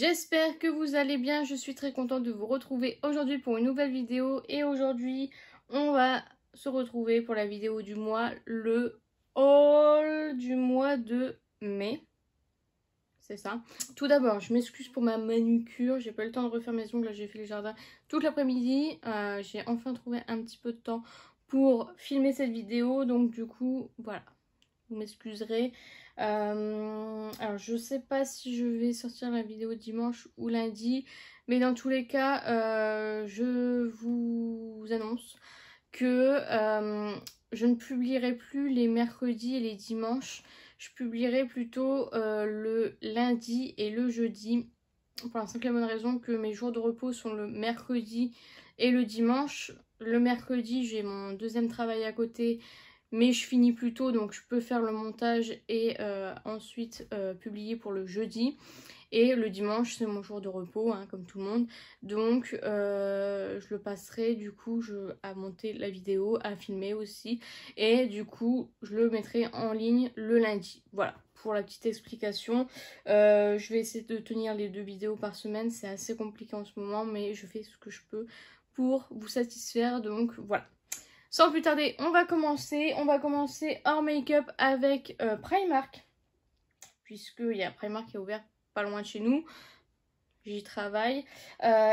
J'espère que vous allez bien, je suis très contente de vous retrouver aujourd'hui pour une nouvelle vidéo. Et aujourd'hui, on va se retrouver pour la vidéo du mois, le haul du mois de mai. C'est ça. Tout d'abord, je m'excuse pour ma manucure, j'ai pas eu le temps de refaire mes ongles, là j'ai fait le jardin toute l'après-midi. J'ai enfin trouvé un petit peu de temps pour filmer cette vidéo, donc du coup, voilà. Vous m'excuserez. Alors je sais pas si je vais sortir la vidéo dimanche ou lundi, mais dans tous les cas, je vous annonce que je ne publierai plus les mercredis et les dimanches. Je publierai plutôt le lundi et le jeudi, pour la simple et bonne raison que mes jours de repos sont le mercredi et le dimanche. Le mercredi, j'ai mon deuxième travail à côté, mais je finis plus tôt, donc je peux faire le montage et ensuite publier pour le jeudi. Et le dimanche, c'est mon jour de repos, hein, comme tout le monde. Donc, je le passerai du coup à monter la vidéo, à filmer aussi. Et du coup, je le mettrai en ligne le lundi. Voilà, pour la petite explication. Je vais essayer de tenir les 2 vidéos par semaine. C'est assez compliqué en ce moment, mais je fais ce que je peux pour vous satisfaire. Donc, voilà. Sans plus tarder, on va commencer. On va commencer hors make-up avec Primark. Puisqu'il y a Primark qui est ouvert pas loin de chez nous, j'y travaille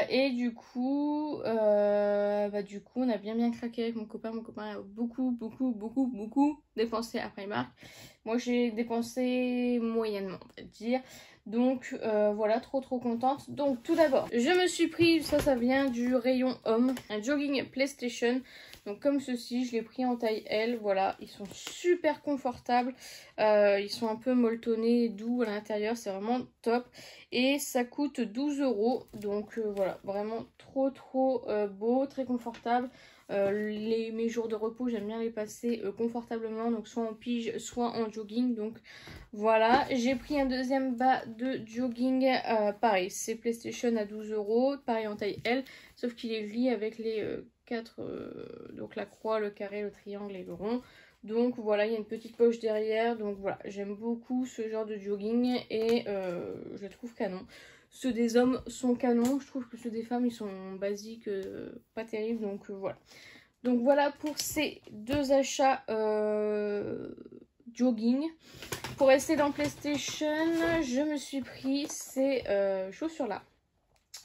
et du coup on a bien craqué avec mon copain. Mon copain a beaucoup dépensé à Primark. Moi j'ai dépensé moyennement, on va dire. Donc voilà, trop contente. Donc tout d'abord, je me suis pris, ça vient du rayon homme, un jogging PlayStation. Donc comme ceci, je l'ai pris en taille L, voilà, ils sont super confortables, ils sont un peu molletonnés, doux à l'intérieur, c'est vraiment top. Et ça coûte 12 €, donc voilà, vraiment trop beau, très confortable. Mes jours de repos, j'aime bien les passer confortablement, donc soit en pige, soit en jogging. Donc voilà, j'ai pris un deuxième bas de jogging, pareil, c'est PlayStation à 12 €, pareil en taille L, sauf qu'il est lié avec les 4, donc la croix, le carré, le triangle et le rond. Donc voilà, il y a une petite poche derrière. Donc voilà, j'aime beaucoup ce genre de jogging et je le trouve canon. Ceux des hommes sont canons, je trouve que ceux des femmes ils sont basiques, pas terribles. Donc voilà. Donc voilà pour ces 2 achats jogging. Pour rester dans PlayStation, je me suis pris ces chaussures là.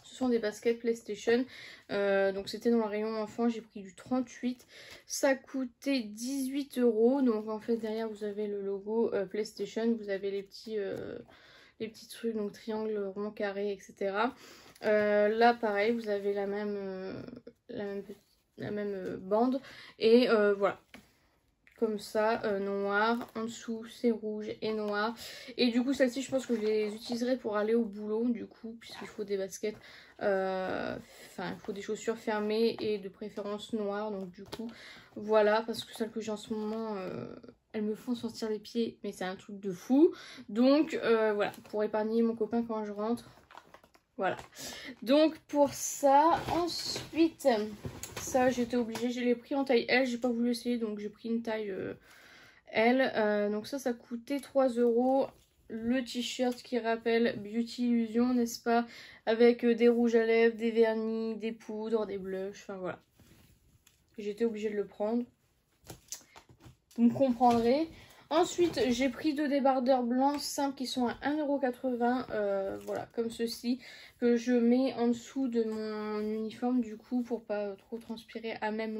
Ce sont des baskets PlayStation, donc c'était dans le rayon enfant, j'ai pris du 38, ça coûtait 18 €. Donc en fait derrière vous avez le logo PlayStation, vous avez les petits trucs, donc triangle, rond, carré, etc. Là pareil, vous avez la même bande et voilà. Comme ça, noir, en dessous c'est rouge et noir. Et du coup celles-ci je pense que je les utiliserai pour aller au boulot du coup, puisqu'il faut des baskets, enfin il faut des chaussures fermées et de préférence noires. Donc du coup voilà, parce que celles que j'ai en ce moment, elles me font sentir les pieds, mais c'est un truc de fou. Donc voilà, pour épargner mon copain quand je rentre. Voilà, donc pour ça, ensuite, ça j'étais obligée, je l'ai pris en taille L, j'ai pas voulu essayer, donc j'ai pris une taille L. Donc ça coûtait 3 €. Le t-shirt qui rappelle Beauty Illusion, n'est-ce pas, avec des rouges à lèvres, des vernis, des poudres, des blushs, enfin voilà. J'étais obligée de le prendre, vous me comprendrez. Ensuite, j'ai pris 2 débardeurs blancs simples qui sont à 1,80 €, voilà, comme ceci, que je mets en dessous de mon uniforme, du coup, pour pas trop transpirer à même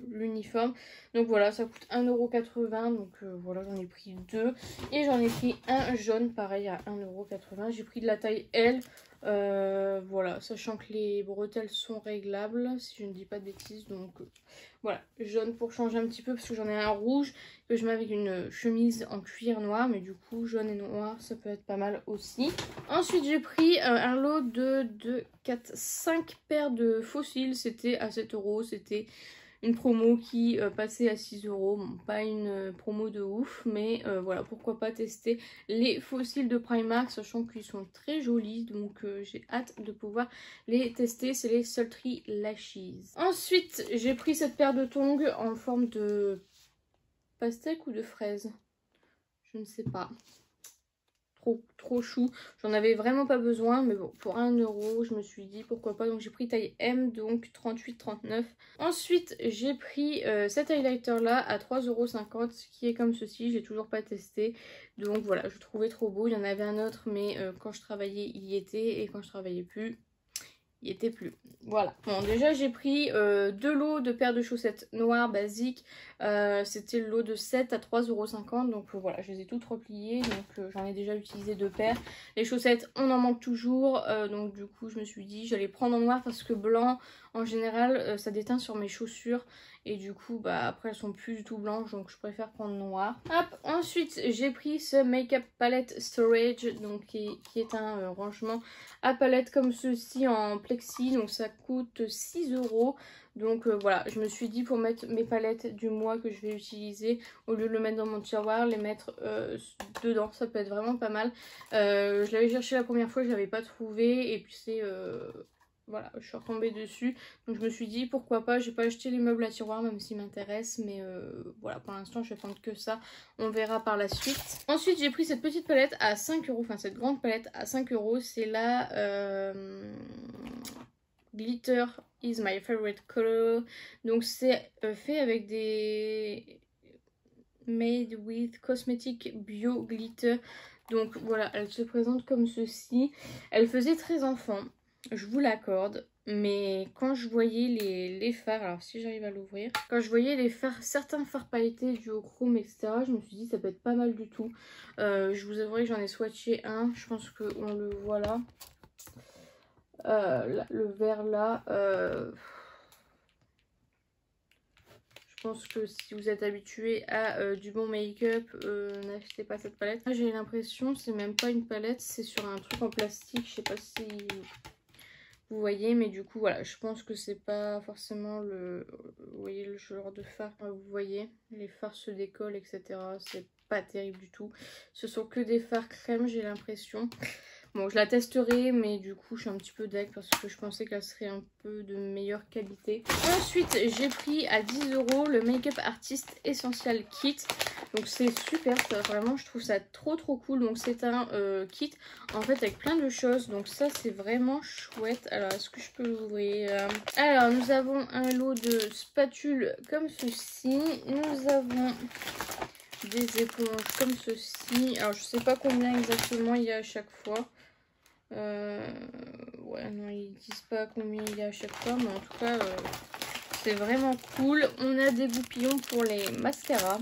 l'uniforme. Donc voilà, ça coûte 1,80 €, donc voilà, j'en ai pris 2. Et j'en ai pris un jaune, pareil, à 1,80 €. J'ai pris de la taille L, voilà, sachant que les bretelles sont réglables, si je ne dis pas de bêtises, donc voilà, jaune pour changer un petit peu, parce que j'en ai un rouge que je mets avec une chemise en cuir noir, mais du coup jaune et noir ça peut être pas mal aussi. Ensuite j'ai pris un lot de 4, 5 paires de fossiles, c'était à 7 €, c'était une promo qui passait à 6 €. Bon, pas une promo de ouf, mais voilà, pourquoi pas tester les fossiles de Primark, sachant qu'ils sont très jolis, donc j'ai hâte de pouvoir les tester. C'est les Sultry Lashes. Ensuite, j'ai pris cette paire de tongs en forme de pastèque ou de fraise, je ne sais pas. trop chou. J'en avais vraiment pas besoin, mais bon, pour 1 euro, je me suis dit pourquoi pas. Donc j'ai pris taille M, donc 38-39. Ensuite, j'ai pris cet highlighter là à 3,50 € qui est comme ceci. J'ai toujours pas testé. Donc voilà, je trouvais trop beau. Il y en avait un autre, mais quand je travaillais, il y était. Et quand je travaillais plus, il n'y était plus. Voilà. Bon, déjà j'ai pris 2 lots de paires de chaussettes noires basiques. C'était le lot de 7 à 3,50 €. Donc voilà, je les ai toutes repliées. Donc j'en ai déjà utilisé 2 paires. Les chaussettes, on en manque toujours. Donc du coup, je me suis dit, j'allais prendre en noir parce que blanc, en général, ça déteint sur mes chaussures. Et du coup, bah après, elles sont plus du tout blanches. Donc je préfère prendre noir. Hop, ensuite, j'ai pris ce Make-up Palette Storage. Donc qui est un rangement à palette comme ceci en plexi. Donc ça coûte 6 €. Donc voilà, je me suis dit pour mettre mes palettes du mois que je vais utiliser, au lieu de le mettre dans mon tiroir, les mettre dedans, ça peut être vraiment pas mal. Je l'avais cherché la première fois, je l'avais pas trouvé, et puis c'est... voilà, je suis retombée dessus. Donc je me suis dit pourquoi pas, j'ai pas acheté les meubles à tiroir même s'ils m'intéressent. Mais voilà, pour l'instant je vais prendre que ça. On verra par la suite. Ensuite j'ai pris cette petite palette à 5 €. Enfin cette grande palette à 5 €. C'est la Glitter is my favorite color. Donc c'est fait avec des... Made with Cosmetic Bio Glitter. Donc voilà, elle se présente comme ceci. Elle faisait très enfant, je vous l'accorde, mais quand je voyais les fards, alors si j'arrive à l'ouvrir, quand je voyais les fards, certains fards pailletés duochrome, etc., je me suis dit ça peut être pas mal du tout. Je vous avouerai que j'en ai swatché un, je pense qu'on le voit là. Le vert là, je pense que si vous êtes habitué à du bon make-up, n'achetez pas cette palette. J'ai l'impression c'est même pas une palette, c'est sur un truc en plastique, je sais pas si vous voyez, mais du coup voilà, je pense que c'est pas forcément le... Vous voyez le genre de fard, vous voyez, les fards se décollent, etc. C'est pas terrible du tout. Ce sont que des fards crème, j'ai l'impression. Bon, je la testerai, mais du coup, je suis un petit peu deg parce que je pensais qu'elle serait un peu de meilleure qualité. Ensuite, j'ai pris à 10 € le Make-up Artist Essential Kit. Donc, c'est super, ça, vraiment, je trouve ça trop cool. Donc, c'est un kit, en fait, avec plein de choses. Donc, ça, c'est vraiment chouette. Alors, est-ce que je peux l'ouvrir? Alors, nous avons un lot de spatules comme ceci. Nous avons... des éponges comme ceci. Alors je sais pas combien exactement il y a à chaque fois. Ouais non, ils disent pas combien il y a à chaque fois, mais en tout cas c'est vraiment cool. On a des goupillons pour les mascaras.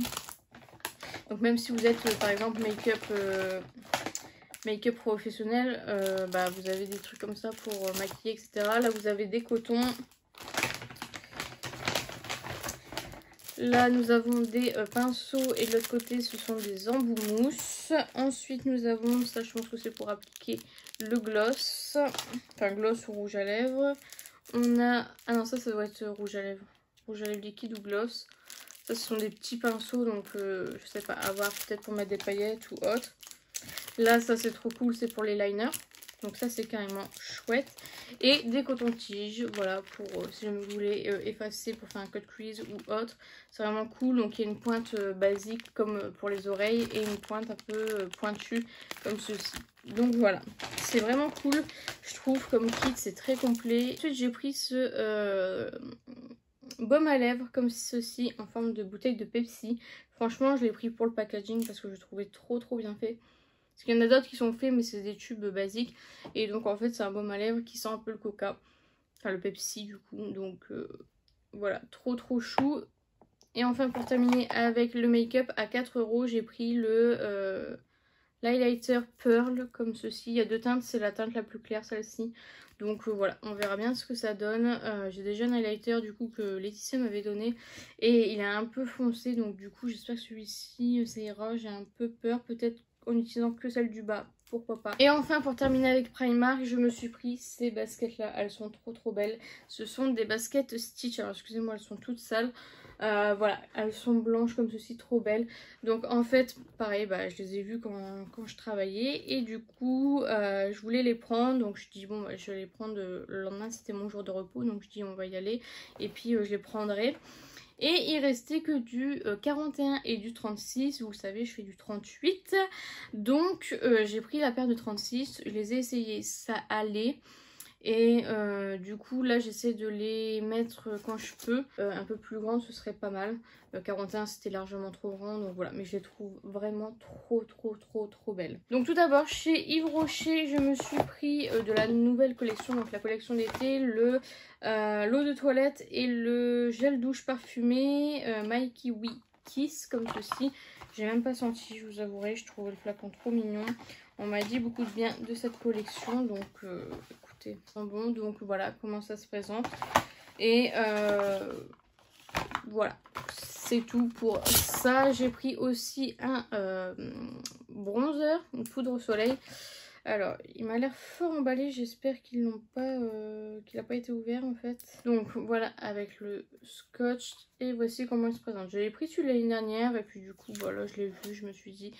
Donc même si vous êtes par exemple make-up professionnel, bah, vous avez des trucs comme ça pour maquiller, etc. Là vous avez des cotons. Là, nous avons des pinceaux et de l'autre côté, ce sont des embouts mousse. Ensuite, nous avons, ça je pense que c'est pour appliquer le gloss. Enfin, gloss ou rouge à lèvres. On a... Ah non, ça doit être rouge à lèvres. Rouge à lèvres liquide ou gloss. Ça, ce sont des petits pinceaux, donc je sais pas, à voir peut-être pour mettre des paillettes ou autre. Là, ça c'est trop cool, c'est pour les liners. Donc ça c'est carrément chouette. Et des cotons-tiges, voilà, pour si jamais vous voulez effacer pour faire un cut crease ou autre. C'est vraiment cool. Donc il y a une pointe basique comme pour les oreilles et une pointe un peu pointue comme ceci. Donc voilà, c'est vraiment cool, je trouve, comme kit, c'est très complet. Ensuite j'ai pris ce baume à lèvres comme ceci en forme de bouteille de Pepsi. Franchement je l'ai pris pour le packaging parce que je le trouvais trop bien fait. Parce qu'il y en a d'autres qui sont faits mais c'est des tubes basiques. Et donc en fait c'est un baume à lèvres qui sent un peu le coca. Enfin le Pepsi du coup. Donc voilà, trop chou. Et enfin pour terminer avec le make-up à 4 €, j'ai pris le l'highlighter Pearl comme ceci. Il y a deux teintes, c'est la teinte la plus claire celle-ci. Donc voilà, on verra bien ce que ça donne. J'ai déjà un highlighter du coup que Laetitia m'avait donné. Et il est un peu foncé, donc du coup j'espère que celui-ci ça ira. J'ai un peu peur, peut-être en utilisant que celle du bas, pourquoi pas. Et enfin pour terminer avec Primark, je me suis pris ces baskets là, elles sont trop belles. Ce sont des baskets Stitch, alors excusez-moi elles sont toutes sales. Voilà, elles sont blanches comme ceci, trop belles. Donc en fait, pareil, bah, je les ai vues quand je travaillais. Et du coup, je voulais les prendre. Donc je dis, bon, bah, je vais les prendre le lendemain, c'était mon jour de repos. Donc je dis, on va y aller. Et puis je les prendrai. Et il restait que du 41 et du 36. Vous le savez, je fais du 38. Donc j'ai pris la paire de 36. Je les ai essayés, ça allait. Et du coup là j'essaie de les mettre quand je peux. Un peu plus grande ce serait pas mal. 41 c'était largement trop grand, donc voilà. Mais je les trouve vraiment trop belles. Donc tout d'abord chez Yves Rocher je me suis pris de la nouvelle collection, donc la collection d'été, l'eau de toilette et le gel douche parfumé Mikey We Kiss comme ceci. J'ai même pas senti, je vous avouerai, je trouvais le flacon trop mignon. On m'a dit beaucoup de bien de cette collection, donc écoutez, c'est bon. Donc voilà comment ça se présente. Et voilà, c'est tout pour ça. J'ai pris aussi un bronzer, une poudre soleil. Alors, il m'a l'air fort emballé, j'espère qu'ils n'ont pas, qu'il n'a pas été ouvert en fait. Donc voilà, avec le scotch, et voici comment il se présente. J'avais pris celui l'année dernière, et puis du coup, voilà, je l'ai vu, je me suis dit,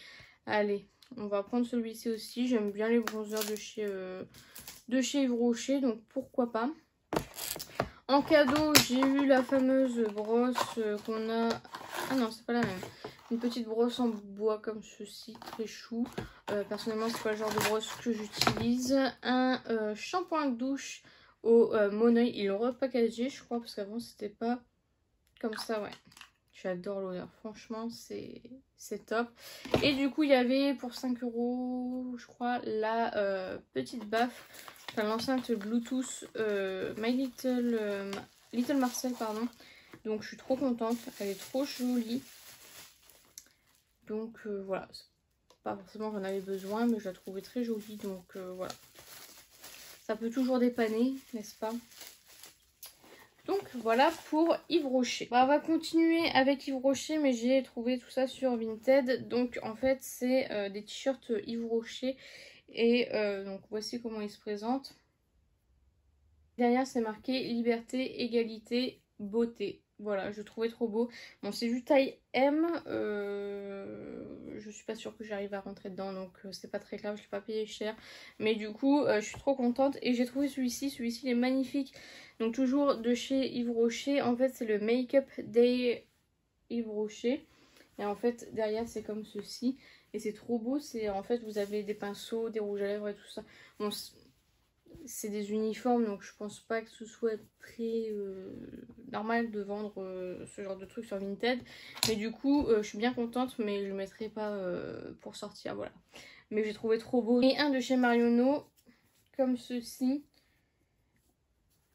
allez, on va prendre celui-ci aussi. J'aime bien les bronzers de chez Yves Rocher, donc pourquoi pas. En cadeau, j'ai eu la fameuse brosse qu'on a... Ah non, c'est pas la même. Une petite brosse en bois comme ceci, très chou. Personnellement, c'est pas le genre de brosse que j'utilise. Un shampoing de douche au Moneuil. Il est repackagé, je crois, parce qu'avant, c'était pas comme ça, ouais. J'adore l'odeur, franchement, c'est top. Et du coup, il y avait pour 5 €, je crois, la petite baffe. Enfin, l'enceinte Bluetooth My Little Marcel, pardon. Donc, je suis trop contente. Elle est trop jolie. Donc, voilà. Pas forcément j'en avais besoin, mais je la trouvais très jolie. Donc, voilà. Ça peut toujours dépanner, n'est-ce pas? Donc voilà pour Yves Rocher. Bah, on va continuer avec Yves Rocher, mais j'ai trouvé tout ça sur Vinted. Donc en fait c'est des t-shirts Yves Rocher. Et donc voici comment ils se présentent. Derrière c'est marqué liberté, égalité, beauté. Voilà, je trouvais trop beau. Bon, c'est du taille M. Je suis pas sûre que j'arrive à rentrer dedans, donc c'est pas très grave, je l'ai pas payé cher. Mais du coup, je suis trop contente. Et j'ai trouvé celui-ci. Celui-ci, il est magnifique. Donc toujours de chez Yves Rocher. En fait, c'est le Make-up Day Yves Rocher. Et en fait, derrière, c'est comme ceci. Et c'est trop beau. C'est en fait, vous avez des pinceaux, des rouges à lèvres et tout ça. Bon, c'est des uniformes, donc je pense pas que ce soit très normal de vendre ce genre de truc sur Vinted. Mais du coup, je suis bien contente, mais je le mettrai pas pour sortir, voilà. Mais j'ai trouvé trop beau. Et un de chez Marionneau, comme ceci,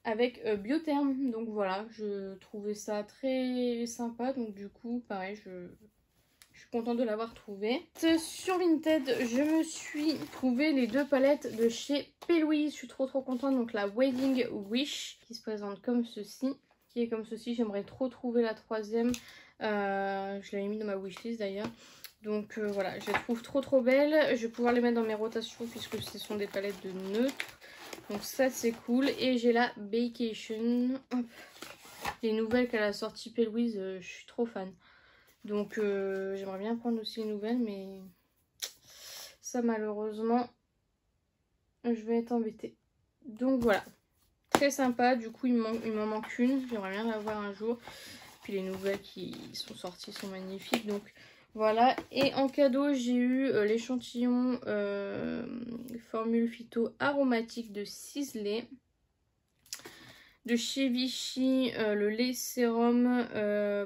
avec Biotherm. Donc voilà, je trouvais ça très sympa. Donc du coup, pareil, je suis contente de l'avoir trouvé. Sur Vinted, je me suis trouvé les deux palettes de chez P. Louise. Je suis trop contente. Donc la Wedding Wish qui se présente comme ceci. Qui est comme ceci. J'aimerais trop trouver la troisième. Je l'avais mis dans ma wishlist d'ailleurs. Donc voilà, je les trouve trop belles. Je vais pouvoir les mettre dans mes rotations puisque ce sont des palettes de neutres. Donc ça c'est cool. Et j'ai la Vacation. Les nouvelles qu'elle a sorties P. Louise, je suis trop fan. Donc j'aimerais bien prendre aussi les nouvelles, mais ça malheureusement je vais être embêtée. Donc voilà, très sympa. Du coup il m'en manque une, j'aimerais bien l'avoir un jour. Puis les nouvelles qui sont sorties sont magnifiques. Donc voilà, et en cadeau j'ai eu l'échantillon formule phyto aromatique de Sisley. De chez Vichy, le lait sérum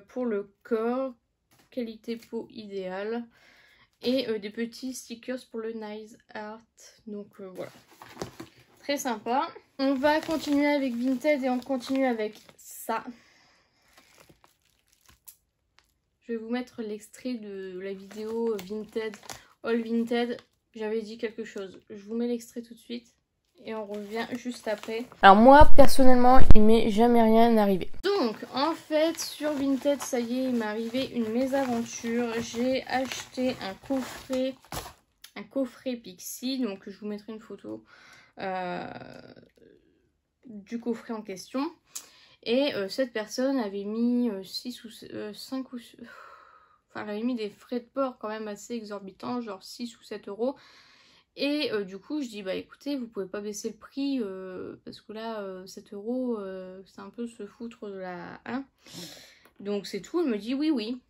pour le corps. Qualité peau idéale. Et des petits stickers pour le Nice Art. Donc voilà. Très sympa. On va continuer avec Vinted et on continue avec ça. Je vais vous mettre l'extrait de la vidéo Vinted, All Vinted. J'avais dit quelque chose. Je vous mets l'extrait tout de suite. Et on revient juste après. Alors moi, personnellement, il m'est jamais rien arrivé. Donc, en fait, sur Vinted, ça y est, il m'est arrivé une mésaventure. J'ai acheté un coffret Pixi. Donc, je vous mettrai une photo du coffret en question. Et cette personne avait mis 6 ou 5 ou... Enfin, elle avait mis des frais de port quand même assez exorbitants, genre 6 ou 7 €. Et du coup, je dis, bah écoutez, vous pouvez pas baisser le prix parce que là, 7 €, c'est un peu se foutre de la... Hein. Donc c'est tout, elle me dit oui, oui.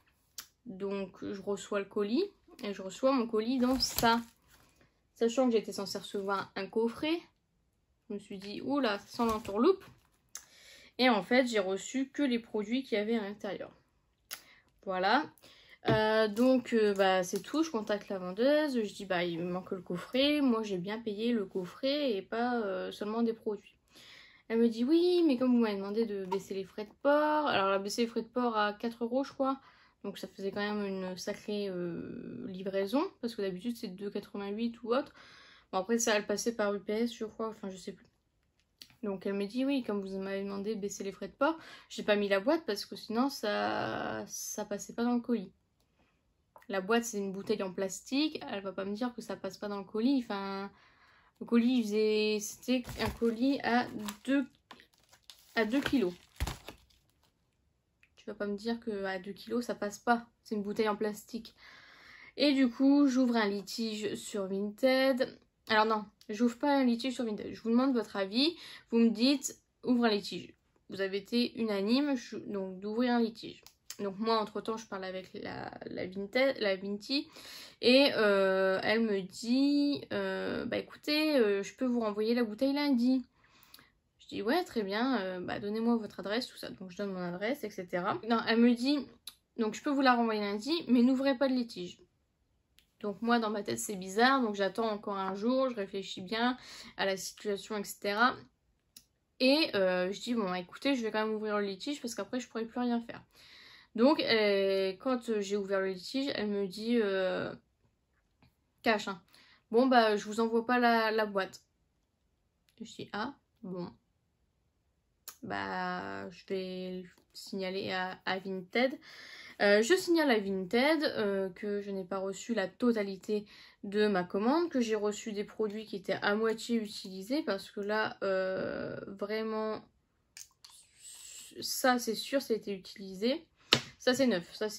Donc je reçois le colis et je reçois mon colis dans ça. Sachant que j'étais censée recevoir un coffret, je me suis dit oula, ça sent l'entourloupe. Et en fait, j'ai reçu que les produits qu'il y avait à l'intérieur. Voilà. Donc bah, c'est tout, je contacte la vendeuse, je dis bah il me manque le coffret, moi j'ai bien payé le coffret et pas seulement des produits. Elle me dit oui, mais comme vous m'avez demandé de baisser les frais de port, alors elle a baissé les frais de port à 4 € je crois, donc ça faisait quand même une sacrée livraison, parce que d'habitude c'est 2,88 ou autre. Bon après ça elle passait par UPS je crois, enfin je sais plus. Donc elle me dit oui, comme vous m'avez demandé de baisser les frais de port, j'ai pas mis la boîte parce que sinon ça passait pas dans le colis. La boîte c'est une bouteille en plastique, elle va pas me dire que ça passe pas dans le colis, enfin... Le colis, c'était un colis à 2 kilos. Tu vas pas me dire qu'à 2 kilos, ça passe pas. C'est une bouteille en plastique. Et du coup, j'ouvre un litige sur Vinted. Alors non, j'ouvre pas un litige sur Vinted. Je vous demande votre avis. Vous me dites, ouvre un litige. Vous avez été unanime, donc d'ouvrir un litige. Donc moi, entre-temps, je parle avec la Vinti. Et elle me dit, bah écoutez, je peux vous renvoyer la bouteille lundi. Je dis ouais, très bien, bah donnez-moi votre adresse, tout ça. Donc je donne mon adresse, etc. Non, elle me dit, donc je peux vous la renvoyer lundi, mais n'ouvrez pas de litige. Donc moi, dans ma tête, c'est bizarre. Donc j'attends encore un jour, je réfléchis bien à la situation, etc. Et je dis, bon, écoutez, je vais quand même ouvrir le litige parce qu'après, je pourrai plus rien faire. Donc, quand j'ai ouvert le litige, elle me dit cash, hein. Bon, bah, je vous envoie pas la boîte. Je dis ah, bon. Bah, je vais signaler à Vinted. Je signale à Vinted que je n'ai pas reçu la totalité de ma commande, que j'ai reçu des produits qui étaient à moitié utilisés parce que là, vraiment, ça c'est sûr, ça a été utilisé. Ça c'est neuf, ça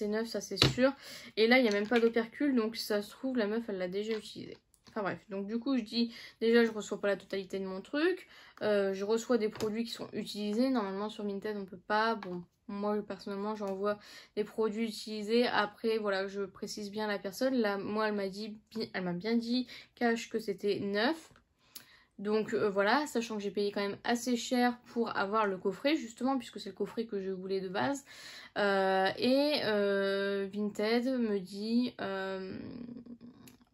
c'est sûr. Et là il n'y a même pas d'opercule, donc si ça se trouve la meuf elle l'a déjà utilisé. Enfin bref, donc du coup je dis déjà je reçois pas la totalité de mon truc. Je reçois des produits qui sont utilisés. Normalement sur Vinted on peut pas. Bon, moi personnellement j'envoie des produits utilisés. Après voilà, je précise bien la personne. Là moi elle m'a bien dit cash que c'était neuf. Donc voilà, sachant que j'ai payé quand même assez cher pour avoir le coffret, justement, puisque c'est le coffret que je voulais de base. Vinted me dit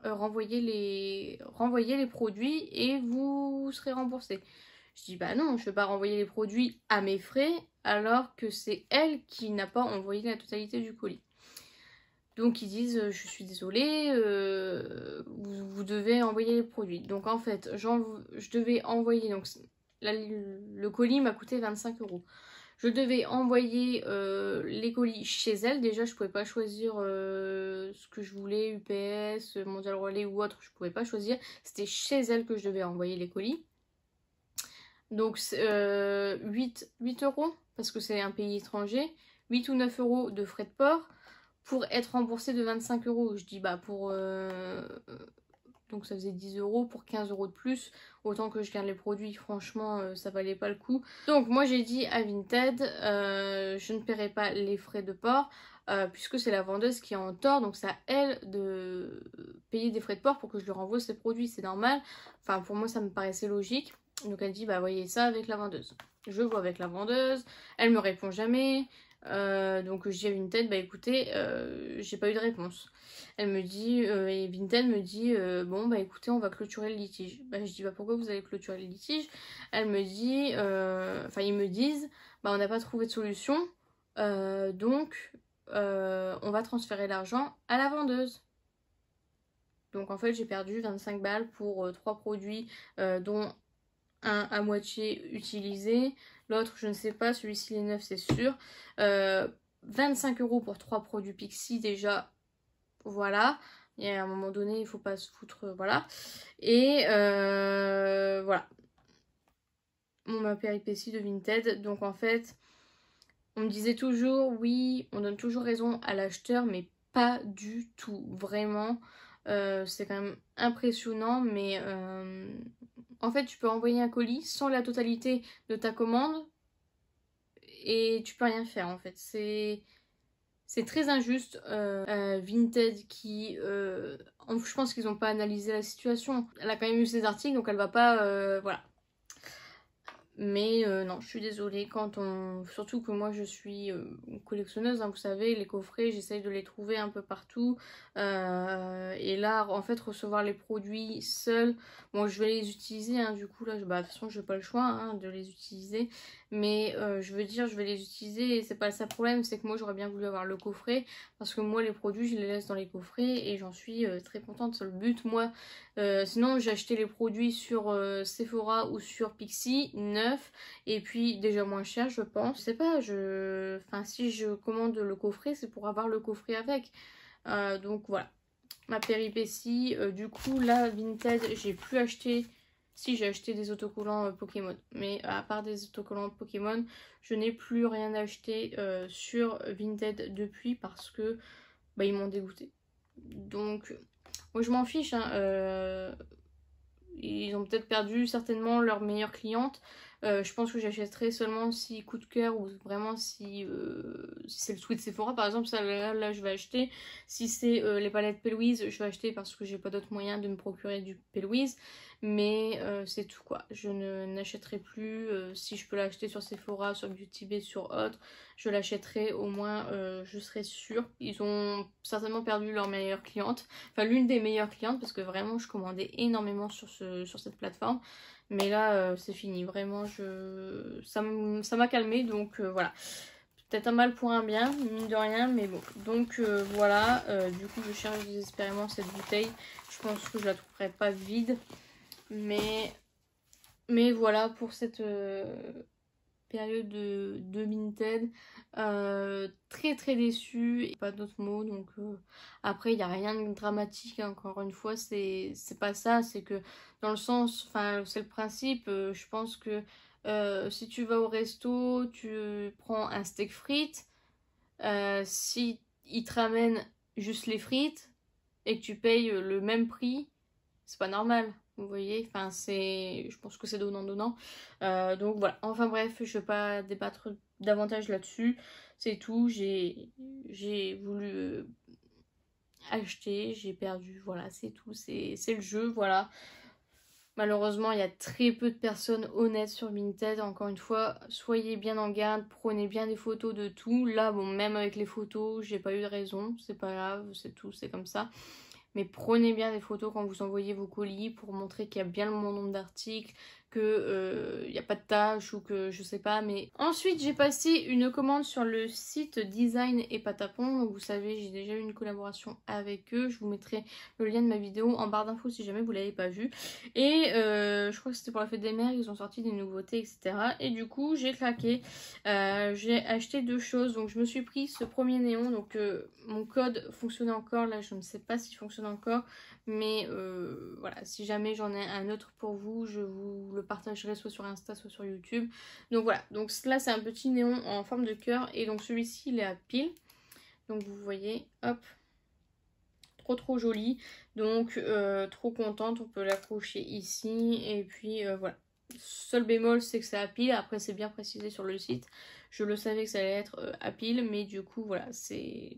renvoyez les produits et vous serez remboursé. Je dis bah non, je ne vais pas renvoyer les produits à mes frais alors que c'est elle qui n'a pas envoyé la totalité du colis. Donc ils disent je suis désolée, vous devez envoyer les produits. Donc en fait je devais envoyer, donc là, le colis m'a coûté 25 €. Je devais envoyer les colis chez elle. Déjà je pouvais pas choisir ce que je voulais, UPS, Mondial Relais ou autre, je pouvais pas choisir. C'était chez elle que je devais envoyer les colis. Donc 8 € parce que c'est un pays étranger, 8 ou 9 € de frais de port pour être remboursé de 25 €. Je dis bah pour donc ça faisait 10 € pour 15 € de plus, autant que je garde les produits, franchement ça valait pas le coup. Donc moi j'ai dit à Vinted je ne paierai pas les frais de port puisque c'est la vendeuse qui est en tort, donc c'est à elle de payer des frais de port pour que je lui renvoie ses produits, c'est normal. Enfin pour moi ça me paraissait logique. Donc elle dit bah voyez ça avec la vendeuse. Je vois avec la vendeuse, elle me répond jamais. Donc je dis à Vinted bah écoutez j'ai pas eu de réponse. Elle me dit et Vinted me dit bon bah écoutez on va clôturer le litige. Bah je dis bah pourquoi vous allez clôturer le litige? Elle me dit enfin ils me disent bah on n'a pas trouvé de solution donc on va transférer l'argent à la vendeuse. Donc en fait j'ai perdu 25 balles pour 3 produits dont un à moitié utilisé, l'autre je ne sais pas, celui-ci il est neuf c'est sûr. 25 € pour 3 produits Pixi déjà, voilà. Et à un moment donné il faut pas se foutre, voilà. Et voilà. Ma péripétie de Vinted, donc en fait on me disait toujours oui, on donne toujours raison à l'acheteur mais pas du tout, vraiment. C'est quand même impressionnant mais en fait tu peux envoyer un colis sans la totalité de ta commande et tu peux rien faire en fait. C'est très injuste. Vinted qui... je pense qu'ils n'ont pas analysé la situation. Elle a quand même eu ses articles, donc elle va pas... voilà. Mais non, je suis désolée, surtout que moi je suis collectionneuse, hein, vous savez, les coffrets, j'essaye de les trouver un peu partout. Et là, en fait, recevoir les produits seuls, bon, je vais les utiliser, hein, du coup, là, de toute façon, je n'ai pas le choix hein, de les utiliser. Mais je veux dire, je vais les utiliser et c'est pas ça le problème, c'est que moi j'aurais bien voulu avoir le coffret. Parce que moi, les produits, je les laisse dans les coffrets et j'en suis très contente, c'est le but, moi. Sinon j'ai acheté les produits sur Sephora ou sur Pixi neuf et puis déjà moins cher je pense. Je sais pas, enfin si je commande le coffret c'est pour avoir le coffret avec. Donc voilà, ma péripétie. Du coup là Vinted j'ai plus acheté. Si j'ai acheté des autocollants Pokémon, mais à part des autocollants Pokémon je n'ai plus rien acheté sur Vinted depuis parce que bah, ils m'ont dégoûté. Donc moi je m'en fiche, hein. Ils ont peut-être perdu certainement leur meilleure cliente. Je pense que j'achèterai seulement si coup de cœur ou vraiment si c'est le Sweet Sephora par exemple, ça là je vais acheter. Si c'est les palettes P. je vais acheter parce que j'ai pas d'autre moyen de me procurer du P. Mais c'est tout quoi. Je n'achèterai plus. Si je peux l'acheter sur Sephora, sur Beauty Bay, sur autre, je l'achèterai au moins, je serai sûre. Ils ont certainement perdu leur meilleure cliente. Enfin l'une des meilleures clientes parce que vraiment je commandais énormément sur cette plateforme. Mais là c'est fini, vraiment ça m'a calmé donc voilà. Peut-être un mal pour un bien, mine de rien, mais bon. Donc voilà, du coup je cherche désespérément cette bouteille. Je pense que je la trouverai pas vide. Mais voilà pour cette période de Vinted. Très très déçue, et pas d'autres mots. Donc après il n'y a rien de dramatique, hein, encore une fois c'est pas ça, c'est que dans le sens, enfin c'est le principe, je pense que si tu vas au resto, tu prends un steak frites, si ils te ramènent juste les frites et que tu payes le même prix, c'est pas normal. Vous voyez, enfin je pense que c'est donnant-donnant. Donc voilà, enfin bref, je vais pas débattre davantage là-dessus. C'est tout, j'ai voulu acheter, j'ai perdu, voilà, c'est tout, c'est le jeu, voilà. Malheureusement, il y a très peu de personnes honnêtes sur Vinted. Encore une fois, soyez bien en garde, prenez bien des photos de tout. Là, bon, même avec les photos, j'ai pas eu de raison, c'est pas grave, c'est tout, c'est comme ça. Mais prenez bien des photos quand vous envoyez vos colis pour montrer qu'il y a bien le bon nombre d'articles, qu'il n'y a pas de tâches ou que je sais pas. Mais ensuite j'ai passé une commande sur le site Design et Patapon. Donc vous savez, j'ai déjà eu une collaboration avec eux. Je vous mettrai le lien de ma vidéo en barre d'infos si jamais vous l'avez pas vu. Et je crois que c'était pour la fête des mères, ils ont sorti des nouveautés, etc. Et du coup j'ai claqué. J'ai acheté deux choses. Donc je me suis pris ce premier néon. Donc mon code fonctionnait encore. Là je ne sais pas s'il fonctionne encore, mais voilà, si jamais j'en ai un autre pour vous, je vous le partagerai soit sur Insta soit sur YouTube. Donc voilà, donc là c'est un petit néon en forme de cœur et donc celui-ci il est à pile, donc vous voyez, hop, trop joli, donc trop contente, on peut l'accrocher ici et puis voilà. Seul bémol c'est que c'est à pile, après c'est bien précisé sur le site, je le savais que ça allait être à pile, mais du coup voilà, c'est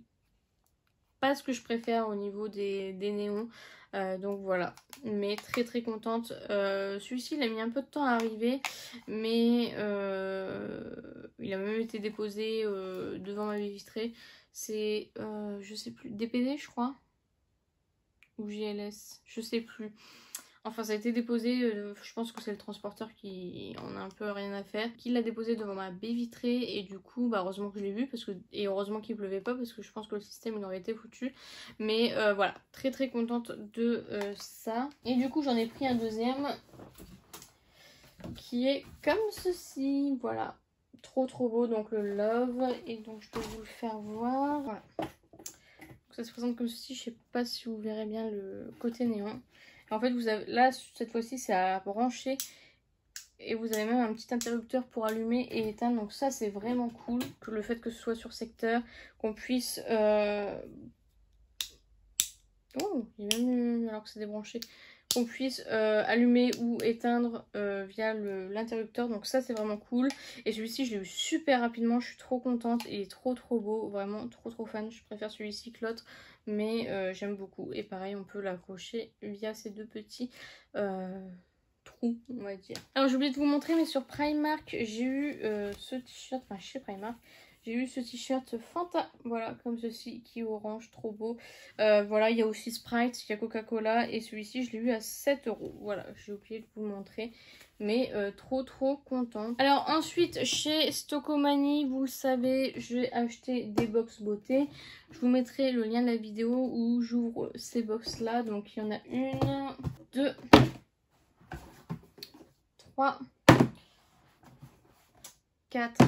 pas ce que je préfère au niveau des néons, donc voilà, mais très contente. Celui-ci il a mis un peu de temps à arriver, mais il a même été déposé devant ma baie vitrée. C'est je sais plus, DPD je crois, ou JLS, je sais plus. Enfin ça a été déposé, je pense que c'est le transporteur qui en a un peu rien à faire, qui l'a déposé devant ma baie vitrée et du coup bah heureusement que je l'ai vu et heureusement qu'il pleuvait pas parce que je pense que le système il aurait été foutu. Mais voilà, très contente de ça. Et du coup j'en ai pris un deuxième qui est comme ceci, voilà. Trop beau, donc le Love, et donc je peux vous le faire voir. Voilà. Donc ça se présente comme ceci, je sais pas si vous verrez bien le côté néon. En fait, vous avez là, cette fois-ci, c'est à brancher. Et vous avez même un petit interrupteur pour allumer et éteindre. Donc ça, c'est vraiment cool. Que le fait que ce soit sur secteur, qu'on puisse... Oh, il y a même eu, alors que c'est débranché. qu'on puisse allumer ou éteindre via l'interrupteur. Donc ça c'est vraiment cool. Et celui-ci je l'ai eu super rapidement, je suis trop contente. Il est trop beau, vraiment trop fan. Je préfère celui-ci que l'autre, mais j'aime beaucoup. Et pareil, on peut l'accrocher via ces deux petits trous, on va dire. Alors j'ai oublié de vous montrer, mais sur Primark j'ai eu ce t-shirt, enfin chez Primark j'ai eu ce t-shirt Fanta, voilà, comme ceci, qui est orange, trop beau. Voilà, il y a aussi Sprite, il y a Coca-Cola, et celui-ci je l'ai eu à 7 €. Voilà, j'ai oublié de vous le montrer, mais trop contente. Alors ensuite, chez Stockomanie, vous le savez, j'ai acheté des box beauté. Je vous mettrai le lien de la vidéo où j'ouvre ces box là. Donc il y en a 1, 2, 3, 4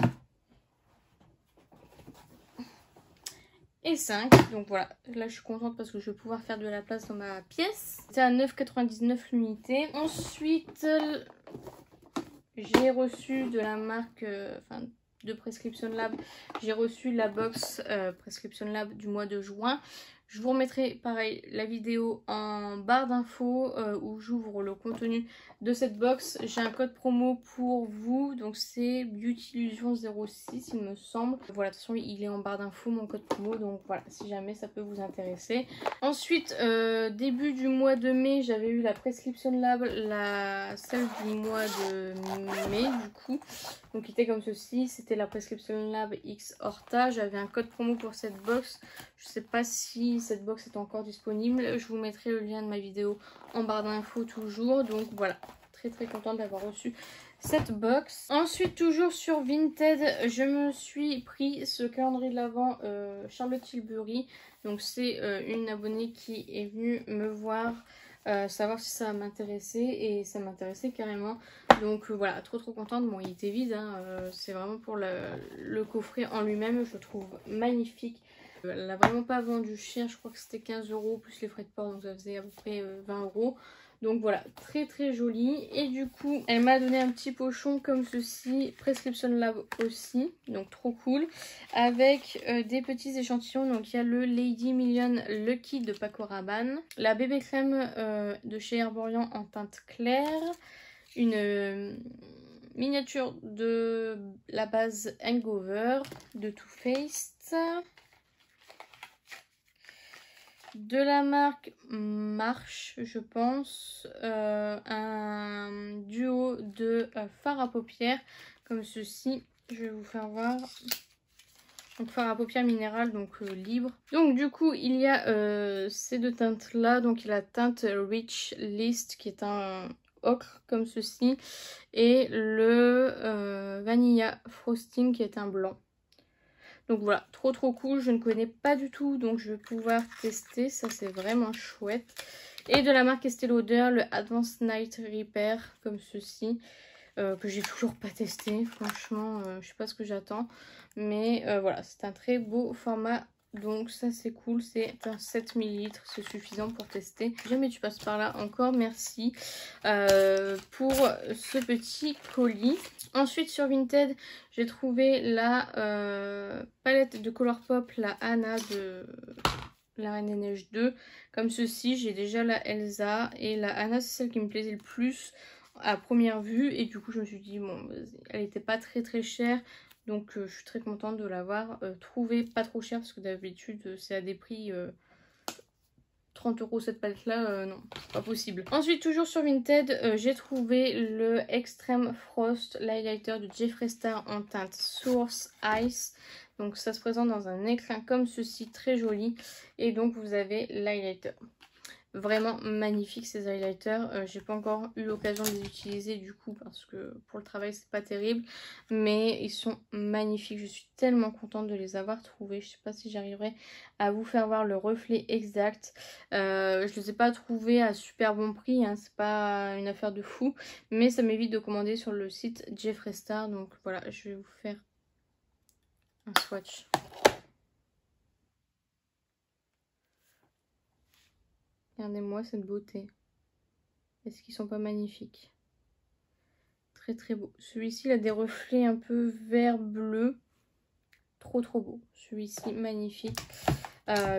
et 5. Donc voilà, là je suis contente parce que je vais pouvoir faire de la place dans ma pièce. C'est à 9,99 l'unité. Ensuite, j'ai reçu de la marque, de Prescription Lab, j'ai reçu la box Prescription Lab du mois de juin. Je vous remettrai pareil la vidéo en barre d'infos où j'ouvre le contenu de cette box. J'ai un code promo pour vous, donc c'est Beautyillusion06 il me semble. Voilà, de toute façon il est en barre d'infos mon code promo, donc voilà, si jamais ça peut vous intéresser. Ensuite, début du mois de mai, j'avais eu la Prescription Lab, celle du mois de mai du coup. Donc il était comme ceci, c'était la Prescription Lab X Horta. J'avais un code promo pour cette box. Je sais pas si cette box est encore disponible. Je vous mettrai le lien de ma vidéo en barre d'infos toujours. Donc voilà, très contente d'avoir reçu cette box. Ensuite, toujours sur Vinted, je me suis pris ce calendrier de l'Avent Charlotte Tilbury. Donc c'est une abonnée qui est venue me voir savoir si ça m'intéressait, et ça m'intéressait carrément. Donc voilà, trop contente. Bon, il était vide, hein, c'est vraiment pour le coffret en lui-même, je le trouve magnifique. Elle l'a vraiment pas vendu cher, je crois que c'était 15 € plus les frais de port, donc ça faisait à peu près 20 €. Donc voilà, très joli. Et du coup, elle m'a donné un petit pochon comme ceci, Prescription Lab aussi, donc trop cool. Avec des petits échantillons, donc il y a le Lady Million Lucky de Paco Rabanne, la bébé crème de chez Herborian en teinte claire, une miniature de la base Hangover de Too Faced, de la marque Marche, je pense, un duo de fard à paupières comme ceci. Je vais vous faire voir. Donc fard à paupières minéral, donc libre. Donc du coup il y a ces deux teintes là. Donc il y a la teinte Rich List qui est un ocre comme ceci, et le Vanilla Frosting qui est un blanc. Donc voilà, trop cool, je ne connais pas du tout, donc je vais pouvoir tester, ça c'est vraiment chouette. Et de la marque Estée Lauder, le Advanced Night Repair, comme ceci, que j'ai toujours pas testé, franchement, je sais pas ce que j'attends. Mais voilà, c'est un très beau format, donc ça c'est cool, c'est un 7 ml, c'est suffisant pour tester. Si jamais tu passes par là, encore merci pour ce petit colis. Ensuite sur Vinted, j'ai trouvé la palette de Colourpop, la Anna de La Reine des Neiges 2. Comme ceci, j'ai déjà la Elsa, et la Anna c'est celle qui me plaisait le plus à première vue. Et du coup je me suis dit, bon, elle n'était pas très chère. Donc je suis très contente de l'avoir trouvée pas trop chère, parce que d'habitude c'est à des prix 30 € cette palette là, non, c'est pas possible. Ensuite toujours sur Vinted, j'ai trouvé le Extreme Frost, l'highlighter de Jeffree Star en teinte Source Ice. Donc ça se présente dans un écrin comme ceci, très joli. Et donc vous avez l'highlighter. Vraiment magnifique ces highlighters. J'ai pas encore eu l'occasion de les utiliser du coup, parce que pour le travail c'est pas terrible, mais ils sont magnifiques. Je suis tellement contente de les avoir trouvés. Je sais pas si j'arriverai à vous faire voir le reflet exact. Je les ai pas trouvés à super bon prix, hein, c'est pas une affaire de fou, mais ça m'évite de commander sur le site Jeffree Star. Donc voilà, je vais vous faire un swatch. Regardez-moi cette beauté. Est-ce qu'ils sont pas magnifiques? Très beau. Celui-ci il a des reflets un peu vert bleu. Trop beau. Celui-ci magnifique.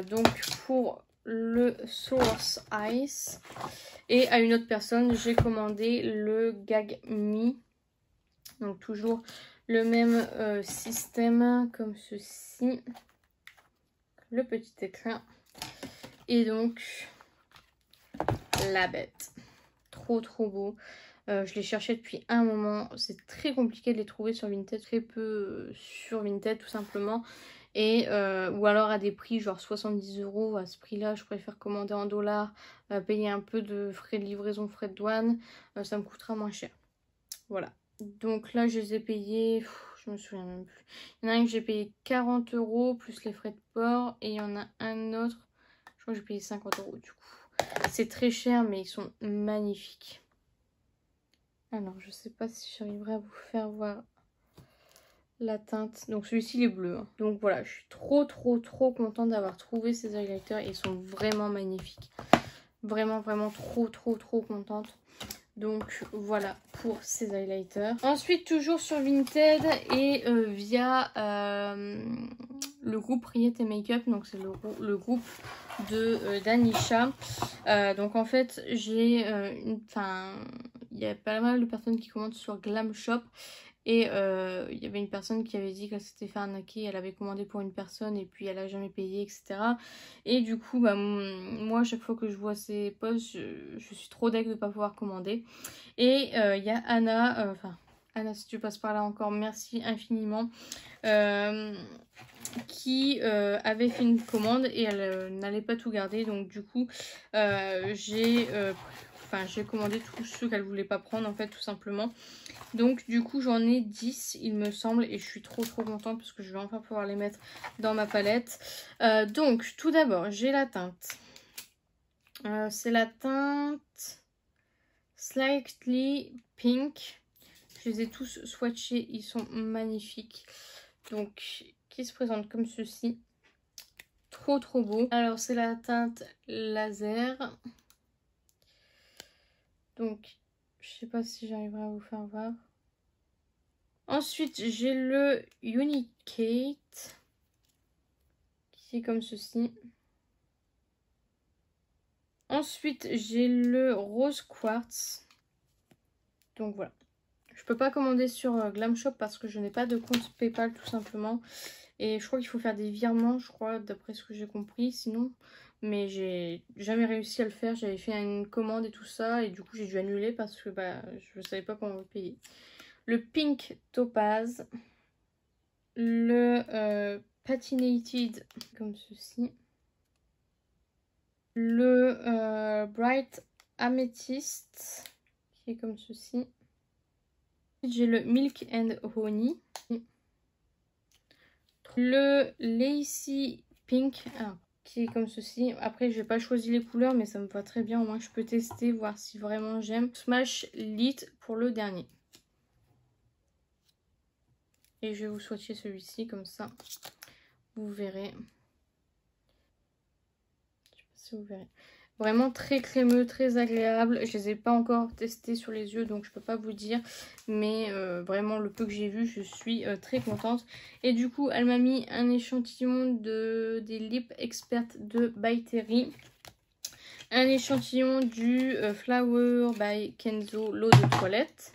Donc pour le Source Ice. Et à une autre personne, j'ai commandé le Gag Me. Donc toujours le même système comme ceci. Le petit écrin. Et donc la bête. Trop beau. Je les cherchais depuis un moment. C'est très compliqué de les trouver sur Vinted. Très peu sur Vinted tout simplement. Et ou alors à des prix genre 70 €. À ce prix là je préfère commander en dollars, payer un peu de frais de livraison, frais de douane, ça me coûtera moins cher. Voilà, donc là je les ai payés, je me souviens même plus. Il y en a un que j'ai payé 40 € plus les frais de port, et il y en a un autre, je crois que j'ai payé 50 € du coup. C'est très cher mais ils sont magnifiques. Alors je sais pas si j'arriverai à vous faire voir la teinte. Donc celui-ci il est bleu, hein. Donc voilà, je suis trop contente d'avoir trouvé ces highlighters. Ils sont vraiment magnifiques. Vraiment trop contente. Donc voilà pour ces highlighters. Ensuite toujours sur Vinted et via le groupe Riette et Makeup. Donc c'est le groupe de d'Anisha. Donc en fait j'ai il y a pas mal de personnes qui commandent sur Glam Shop. Et il y avait une personne qui avait dit qu'elle s'était fait arnaquer, elle avait commandé pour une personne et puis elle a jamais payé, etc. Et du coup, bah, moi, à chaque fois que je vois ces posts, je suis trop deg de ne pas pouvoir commander. Et il y a Anna, Anna, si tu passes par là encore, merci infiniment, qui avait fait une commande et elle n'allait pas tout garder. Donc du coup, j'ai commandé tous ceux qu'elle voulait pas prendre en fait, tout simplement. Donc du coup j'en ai 10 il me semble, et je suis trop contente parce que je vais enfin pouvoir les mettre dans ma palette. Donc tout d'abord j'ai la teinte. C'est la teinte Slightly Pink. Je les ai tous swatchés, ils sont magnifiques. Donc qui se présente comme ceci. Trop beau. Alors c'est la teinte laser. Donc je sais pas si j'arriverai à vous faire voir. Ensuite, j'ai le Unicate qui est comme ceci. Ensuite, j'ai le Rose Quartz. Donc voilà. Je peux pas commander sur Glam Shop parce que je n'ai pas de compte PayPal tout simplement. Et je crois qu'il faut faire des virements, je crois, d'après ce que j'ai compris. Sinon, mais j'ai jamais réussi à le faire. J'avais fait une commande et tout ça. Et du coup, j'ai dû annuler parce que bah, je ne savais pas comment le payer. Le Pink Topaz. Le Patinated comme ceci. Le Bright Amethyst qui est comme ceci. J'ai le Milk and Honey. Le Lacy Pink qui est comme ceci. Après j'ai pas choisi les couleurs mais ça me va très bien. Au moins je peux tester, voir si vraiment j'aime. Smash Lit pour le dernier. Et je vais vous swatcher celui-ci comme ça. Vous verrez. Je sais pas si vous verrez. Vraiment très crémeux, très agréable. Je les ai pas encore testés sur les yeux donc je peux pas vous dire. Mais vraiment le peu que j'ai vu, je suis très contente. Et du coup elle m'a mis un échantillon des Lip Expert de By Terry. Un échantillon du Flower by Kenzo l'eau de toilette.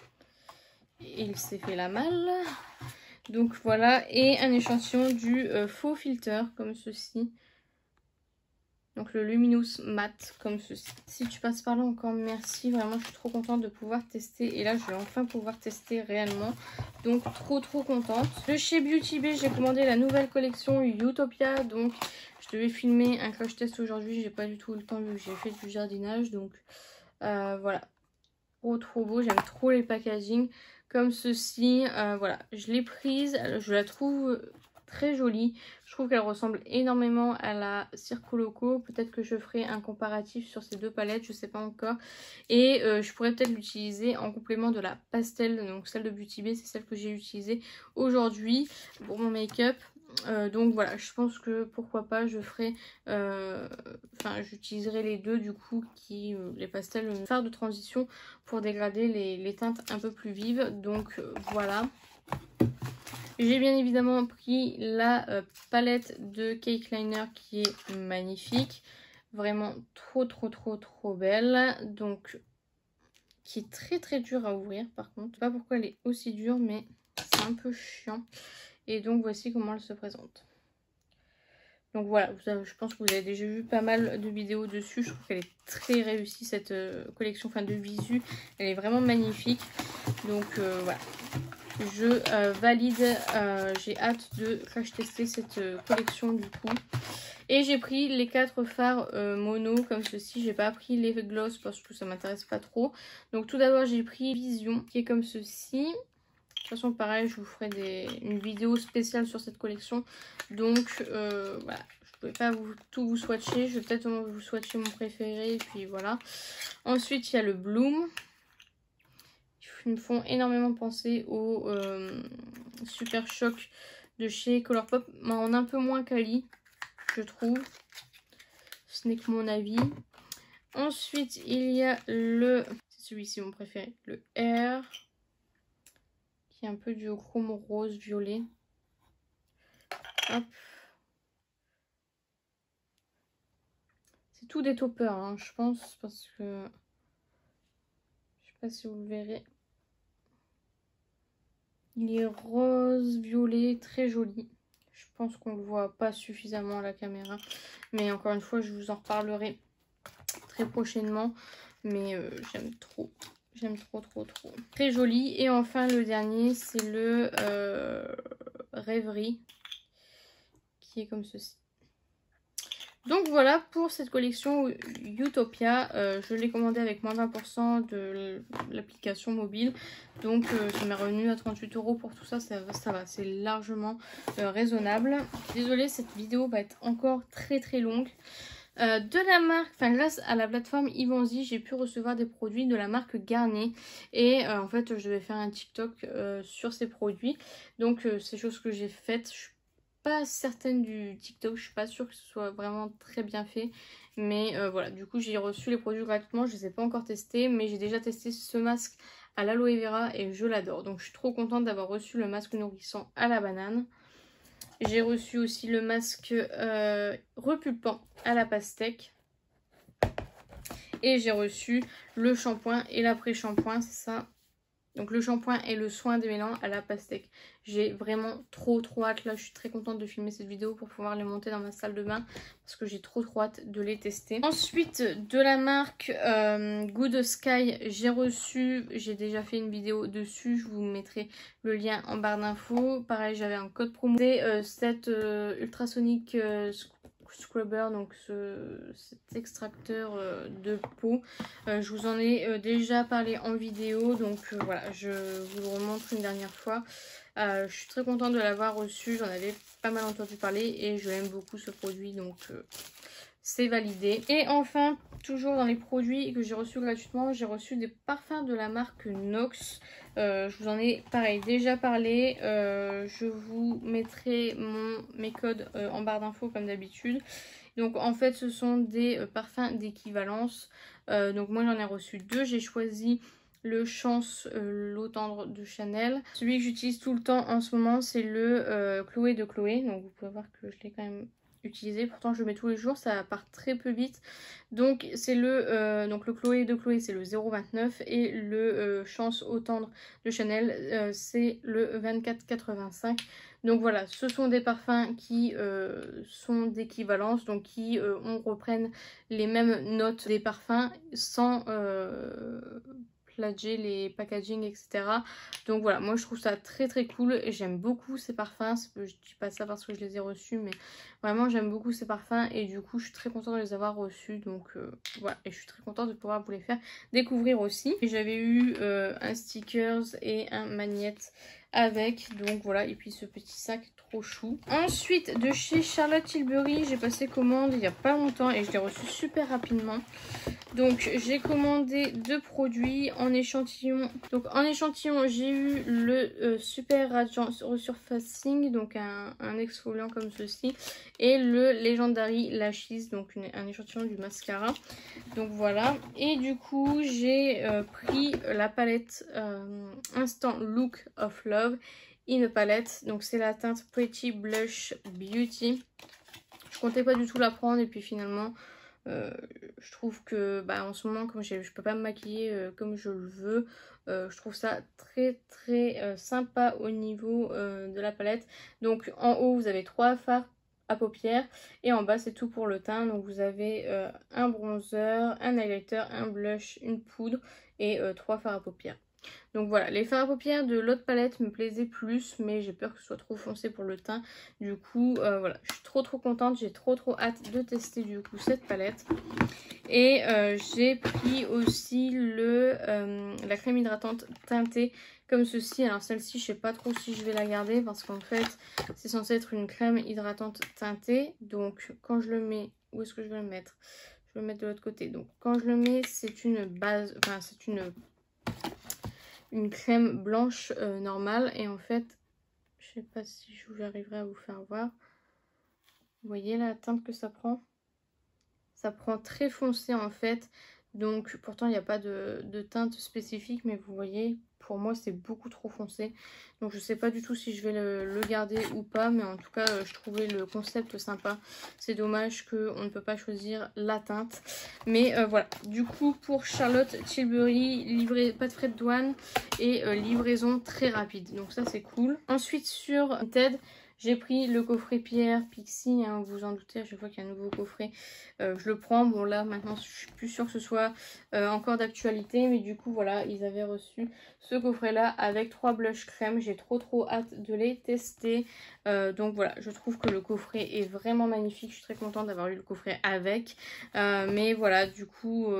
Et il s'est fait la malle. Donc voilà, et un échantillon du faux filter comme ceci. Donc le Luminous Matte comme ceci. Si tu passes par là encore, merci. Vraiment, je suis trop contente de pouvoir tester. Et là, je vais enfin pouvoir tester réellement. Donc trop contente. De chez Beauty Bay, j'ai commandé la nouvelle collection Utopia. Donc je devais filmer un crash test aujourd'hui. J'ai pas du tout eu le temps vu que j'ai fait du jardinage. Donc voilà. Trop beau. J'aime trop les packaging comme ceci. Voilà, je l'ai prise. Je la trouve très jolie. Je trouve qu'elle ressemble énormément à la Circoloco. Peut-être que je ferai un comparatif sur ces deux palettes, je sais pas encore. Et je pourrais peut-être l'utiliser en complément de la pastel, donc celle de Beauty Bay, c'est celle que j'ai utilisée aujourd'hui pour mon make-up. Donc voilà, je pense que pourquoi pas je ferai, j'utiliserai les deux du coup, les pastels, phare de transition pour dégrader les teintes un peu plus vives. Donc voilà. J'ai bien évidemment pris la palette de Cake Liner qui est magnifique. Vraiment trop belle. Donc qui est très dur à ouvrir par contre. Je sais pas pourquoi elle est aussi dure, mais c'est un peu chiant. Et donc voici comment elle se présente. Donc voilà, je pense que vous avez déjà vu pas mal de vidéos dessus. Je trouve qu'elle est très réussie cette collection de visu. Elle est vraiment magnifique. Donc voilà, je valide. J'ai hâte de crash tester cette collection du coup. Et j'ai pris les 4 fards mono comme ceci. J'ai pas pris les gloss parce que ça m'intéresse pas trop. Donc tout d'abord j'ai pris Vision qui est comme ceci. De toute façon pareil, je vous ferai une vidéo spéciale sur cette collection. Donc voilà, je pouvais pas tout vous swatcher. Je vais peut-être vous swatcher mon préféré et puis voilà. Ensuite il y a le Bloom. Ils me font énormément penser au Super Choc de chez Colourpop, mais en un peu moins quali, je trouve. Ce n'est que mon avis. Ensuite, il y a c'est celui-ci mon préféré, le R, qui est un peu du chrome rose violet. Hop. C'est tout des toppers, hein, je pense, parce que je sais pas si vous le verrez. Il est rose violet, très joli. Je pense qu'on le voit pas suffisamment à la caméra, mais encore une fois, je vous en reparlerai très prochainement. Mais j'aime trop. J'aime trop. Très joli. Et enfin, le dernier, c'est le Rêverie, qui est comme ceci. Donc voilà pour cette collection Utopia. Je l'ai commandé avec moins 20% de l'application mobile. Donc ça m'est revenu à 38 € pour tout ça. Ça va, c'est largement raisonnable. Désolée, cette vidéo va être encore très longue. De la marque, enfin grâce à la plateforme Ivanzi, j'ai pu recevoir des produits de la marque Garnier. Et en fait, je devais faire un TikTok sur ces produits. Donc c'est chose que j'ai faite. Je suis pas certaine du TikTok, je suis pas sûre que ce soit vraiment très bien fait. Mais voilà, du coup j'ai reçu les produits gratuitement. Je les ai pas encore testés, mais j'ai déjà testé ce masque à l'aloe vera et je l'adore. Donc je suis trop contente d'avoir reçu le masque nourrissant à la banane. J'ai reçu aussi le masque repulpant à la pastèque. Et j'ai reçu le shampoing et l'après-shampoing, c'est ça. Donc le shampoing et le soin démêlant à la pastèque. J'ai vraiment trop hâte. Là, je suis très contente de filmer cette vidéo pour pouvoir les monter dans ma salle de bain. Parce que j'ai trop hâte de les tester. Ensuite, de la marque Good Sky, j'ai déjà fait une vidéo dessus. Je vous mettrai le lien en barre d'infos. Pareil, j'avais un code promo. C'est cette ultrasonic scrubber, donc cet extracteur de peau. Je vous en ai déjà parlé en vidéo, donc voilà, je vous le remontre une dernière fois. Je suis très contente de l'avoir reçu, j'en avais pas mal entendu parler et je aime beaucoup ce produit, donc c'est validé. Et enfin, toujours dans les produits que j'ai reçus gratuitement, j'ai reçu des parfums de la marque Nox. Je vous en ai pareil déjà parlé. Je vous mettrai mes codes en barre d'infos comme d'habitude. Donc en fait ce sont des parfums d'équivalence. Donc moi j'en ai reçu 2. J'ai choisi le Chance l'eau tendre de Chanel. Celui que j'utilise tout le temps en ce moment c'est le Chloé de Chloé. Donc vous pouvez voir que je l'ai quand même utilisé. Pourtant je le mets tous les jours, ça part très peu vite. Donc c'est le Chloé de Chloé, c'est le 0,29 et le Chance eau tendre de Chanel c'est le 24,85. Donc voilà, ce sont des parfums qui sont d'équivalence, donc qui reprennent les mêmes notes des parfums sans plagier les packaging, etc. Donc voilà, moi je trouve ça très cool et j'aime beaucoup ces parfums. Je dis pas ça parce que je les ai reçus, mais vraiment j'aime beaucoup ces parfums et du coup je suis très contente de les avoir reçus. Donc voilà, et je suis très contente de pouvoir vous les faire découvrir aussi. J'avais eu un stickers et un magnète avec, donc voilà, et puis ce petit sac trop chou. Ensuite de chez Charlotte Tilbury, j'ai passé commande il n'y a pas longtemps et je l'ai reçu super rapidement. Donc j'ai commandé 2 produits en échantillon. Donc en échantillon j'ai eu le Super Radiant Resurfacing, donc un exfoliant comme ceci, et le Legendary Lashes, donc un échantillon du mascara. Donc voilà, et du coup j'ai pris la palette Instant Look of Love in palette. Donc c'est la teinte Pretty Blush Beauty. Je comptais pas du tout la prendre et puis finalement Je trouve que en ce moment, comme je peux pas me maquiller comme je le veux, je trouve ça très très sympa au niveau de la palette. Donc en haut vous avez 3 fards à paupières et en bas c'est tout pour le teint. Donc vous avez un bronzer, un highlighter, un blush, une poudre et 3 fards à paupières. Donc voilà, les fards à paupières de l'autre palette me plaisaient plus, mais j'ai peur que ce soit trop foncé pour le teint. Du coup, voilà, je suis trop contente, j'ai trop hâte de tester du coup cette palette. Et j'ai pris aussi la crème hydratante teintée comme ceci. Alors celle-ci, je sais pas trop si je vais la garder parce qu'en fait, c'est censé être une crème hydratante teintée. Donc quand je le mets, où est-ce que je vais le mettre? Je vais le mettre de l'autre côté. Donc quand je le mets, c'est une base, enfin c'est une crème blanche normale. Et en fait, je sais pas si j'arriverai à vous faire voir. Vous voyez la teinte que ça prend? Ça prend très foncé en fait. Donc pourtant il n'y a pas de teinte spécifique, mais vous voyez, pour moi c'est beaucoup trop foncé. Donc je sais pas du tout si je vais le garder ou pas, mais en tout cas je trouvais le concept sympa. C'est dommage qu'on ne peut pas choisir la teinte. Mais voilà, du coup pour Charlotte Tilbury, pas de frais de douane et livraison très rapide. Donc ça c'est cool. Ensuite sur Vinted, j'ai pris le coffret Pierre Pixi, hein, vous vous en doutez, à chaque fois qu'il y a un nouveau coffret, je le prends. Bon là maintenant je suis plus sûre que ce soit encore d'actualité, mais du coup voilà, ils avaient reçu ce coffret là avec 3 blush crème. J'ai trop hâte de les tester. Donc voilà, je trouve que le coffret est vraiment magnifique. Je suis très contente d'avoir eu le coffret avec. Mais voilà, du coup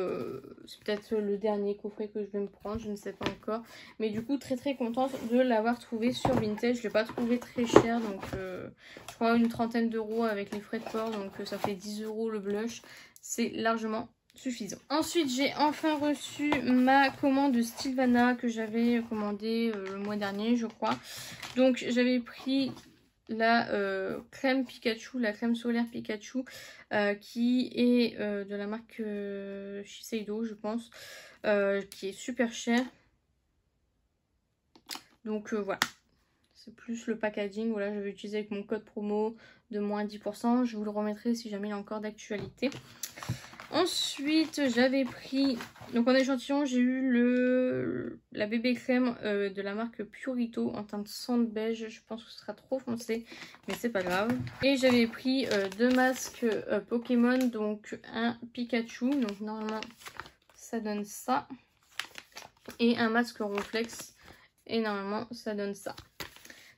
c'est peut-être le dernier coffret que je vais me prendre, je ne sais pas encore. Mais du coup très contente de l'avoir trouvé sur Vinted. Je ne l'ai pas trouvé très cher, donc je crois une trentaine d'euros avec les frais de port, donc ça fait 10 euros le blush, c'est largement suffisant. Ensuite j'ai enfin reçu ma commande de Stilvana que j'avais commandée le mois dernier je crois. Donc j'avais pris la crème Pikachu, la crème solaire Pikachu qui est de la marque Shiseido je pense, qui est super chère. Donc voilà. C'est plus le packaging, voilà, je vais utiliser avec mon code promo de moins 10%. Je vous le remettrai si jamais il est encore d'actualité. Ensuite, j'avais pris, donc en échantillon, j'ai eu la bébé crème de la marque Purito en teinte sand beige. Je pense que ce sera trop foncé, mais c'est pas grave. Et j'avais pris 2 masques Pokémon, donc un Pikachu, donc normalement ça donne ça. Et un masque Ronflex, et normalement ça donne ça.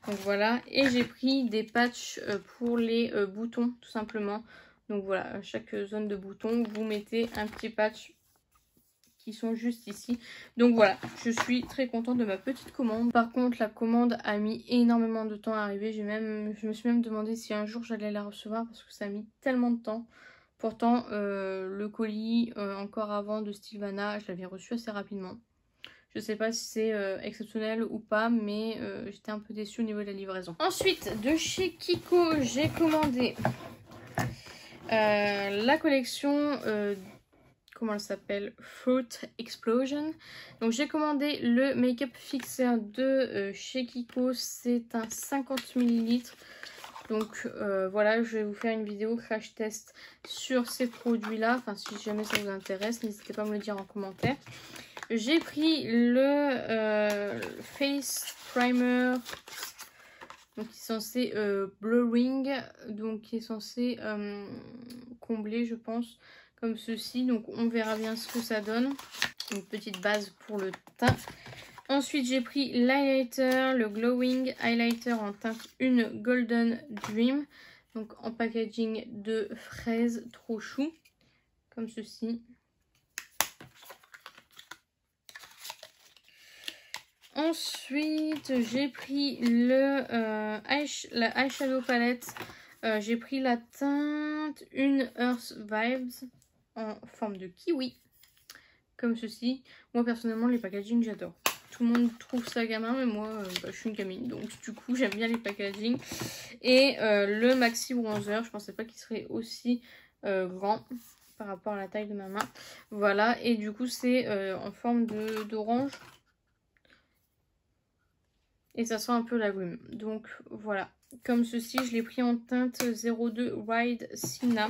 Donc voilà, et j'ai pris des patchs pour les boutons tout simplement. Donc voilà, à chaque zone de bouton, vous mettez un petit patch qui sont juste ici. Donc voilà, je suis très contente de ma petite commande. Par contre, la commande a mis énormément de temps à arriver. Je me suis même demandé si un jour j'allais la recevoir parce que ça a mis tellement de temps. Pourtant, le colis, encore avant de Stilvana, je l'avais reçu assez rapidement. Je sais pas si c'est exceptionnel ou pas, mais j'étais un peu déçue au niveau de la livraison. Ensuite, de chez Kiko, j'ai commandé la collection, comment elle s'appelle, Fruit Explosion. Donc j'ai commandé le make-up fixer de chez Kiko, c'est un 50 ml. Donc voilà, je vais vous faire une vidéo crash test sur ces produits là. Enfin si jamais ça vous intéresse, n'hésitez pas à me le dire en commentaire. J'ai pris le Face Primer, donc qui est censé blurring, donc qui est censé combler je pense, comme ceci. Donc on verra bien ce que ça donne. Une petite base pour le teint. Ensuite j'ai pris l'highlighter, le Glowing Highlighter en teinte 1 Golden Dream. Donc en packaging de fraise, trop chou, comme ceci. Ensuite, j'ai pris la eyeshadow palette. J'ai pris la teinte une Earth Vibes en forme de kiwi, comme ceci. Moi, personnellement, les packaging, j'adore. Tout le monde trouve ça gamin, mais moi, je suis une gamine. Donc, du coup, j'aime bien les packaging. Et le Maxi Bronzer, je pensais pas qu'il serait aussi grand par rapport à la taille de ma main. Voilà, et du coup, c'est en forme d'orange. Et ça sent un peu l'agrume. Donc voilà, comme ceci. Je l'ai pris en teinte 02 Ride Sina.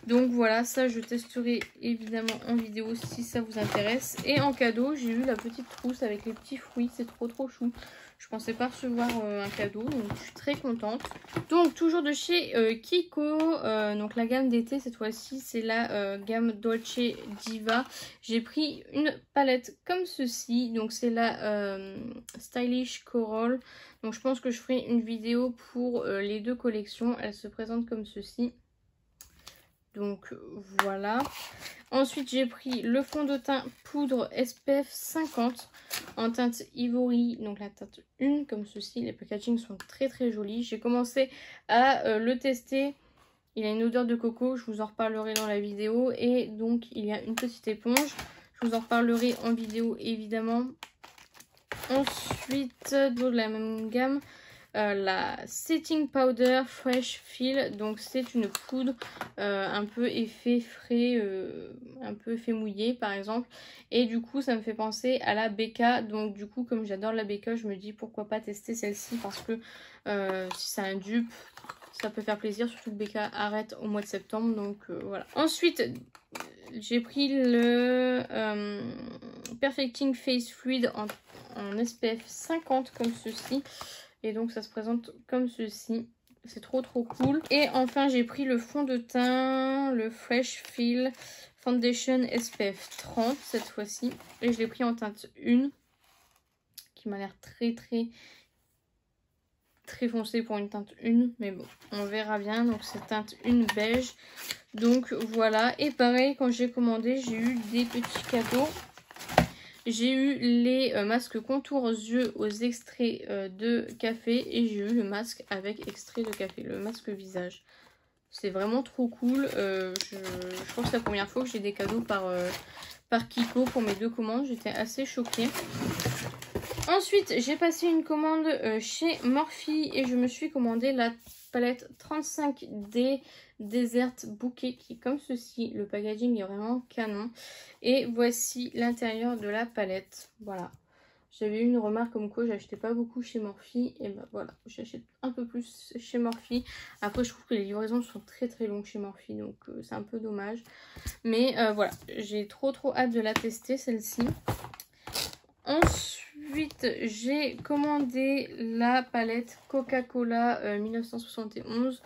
Donc voilà, ça je testerai évidemment en vidéo si ça vous intéresse. Et en cadeau, j'ai eu la petite trousse avec les petits fruits, c'est trop chou. Je pensais pas recevoir un cadeau, donc je suis très contente. Donc toujours de chez Kiko, donc la gamme d'été cette fois-ci, c'est la gamme Dolce Diva. J'ai pris une palette comme ceci, donc c'est la Stylish Coral. Donc je pense que je ferai une vidéo pour les deux collections. Elles se présentent comme ceci. Donc voilà. Ensuite j'ai pris le fond de teint poudre SPF 50 en teinte Ivory, donc la teinte 1 comme ceci. Les packagings sont très jolis. J'ai commencé à le tester. Il a une odeur de coco, je vous en reparlerai dans la vidéo. Et donc il y a une petite éponge. Je vous en reparlerai en vidéo évidemment. Ensuite, de la même gamme, la Setting Powder Fresh Feel. Donc c'est une poudre un peu effet frais, un peu effet mouillé par exemple. Et du coup ça me fait penser à la BK. Donc du coup comme j'adore la BK, je me dis pourquoi pas tester celle-ci. Parce que si c'est un dupe, ça peut faire plaisir. Surtout que BK arrête au mois de septembre. Donc voilà. Ensuite j'ai pris le Perfecting Face Fluid en SPF 50 comme ceci. Et donc ça se présente comme ceci. C'est trop cool. Et enfin j'ai pris le fond de teint, le Fresh Feel Foundation SPF 30 cette fois-ci. Et je l'ai pris en teinte 1. Qui m'a l'air très foncé pour une teinte 1. Mais bon, on verra bien. Donc c'est teinte 1 beige. Donc voilà. Et pareil, quand j'ai commandé, j'ai eu des petits cadeaux. J'ai eu les masques contours yeux aux extraits de café. Et j'ai eu le masque avec extrait de café, le masque visage. C'est vraiment trop cool. Je crois que c'est la première fois que j'ai des cadeaux par Kiko pour mes deux commandes. J'étais assez choquée. Ensuite, j'ai passé une commande chez Morphe et je me suis commandé la palette 35D Desert Bouquet qui est comme ceci. Le packaging est vraiment canon. Et voici l'intérieur de la palette. Voilà. J'avais eu une remarque comme quoi j'achetais pas beaucoup chez Morphe. Et ben voilà, j'achète un peu plus chez Morphe. Après, je trouve que les livraisons sont très longues chez Morphe. Donc c'est un peu dommage. Mais voilà, j'ai trop hâte de la tester celle-ci. Ensuite, j'ai commandé la palette Coca-Cola 1971,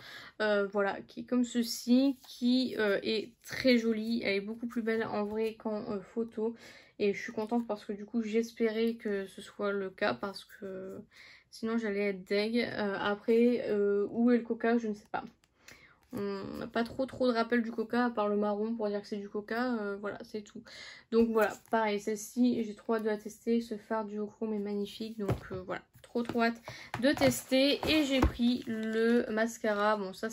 voilà, qui est comme ceci, qui est très jolie. Elle est beaucoup plus belle en vrai qu'en photo. Et je suis contente parce que du coup, j'espérais que ce soit le cas parce que sinon j'allais être deg. Après, où est le coca, je ne sais pas. On n'a pas trop de rappel du coca à part le marron pour dire que c'est du coca, voilà c'est tout. Donc voilà, pareil celle-ci j'ai trop hâte de la tester, ce fard duochrome est magnifique donc voilà, trop hâte de tester. Et j'ai pris le mascara, bon ça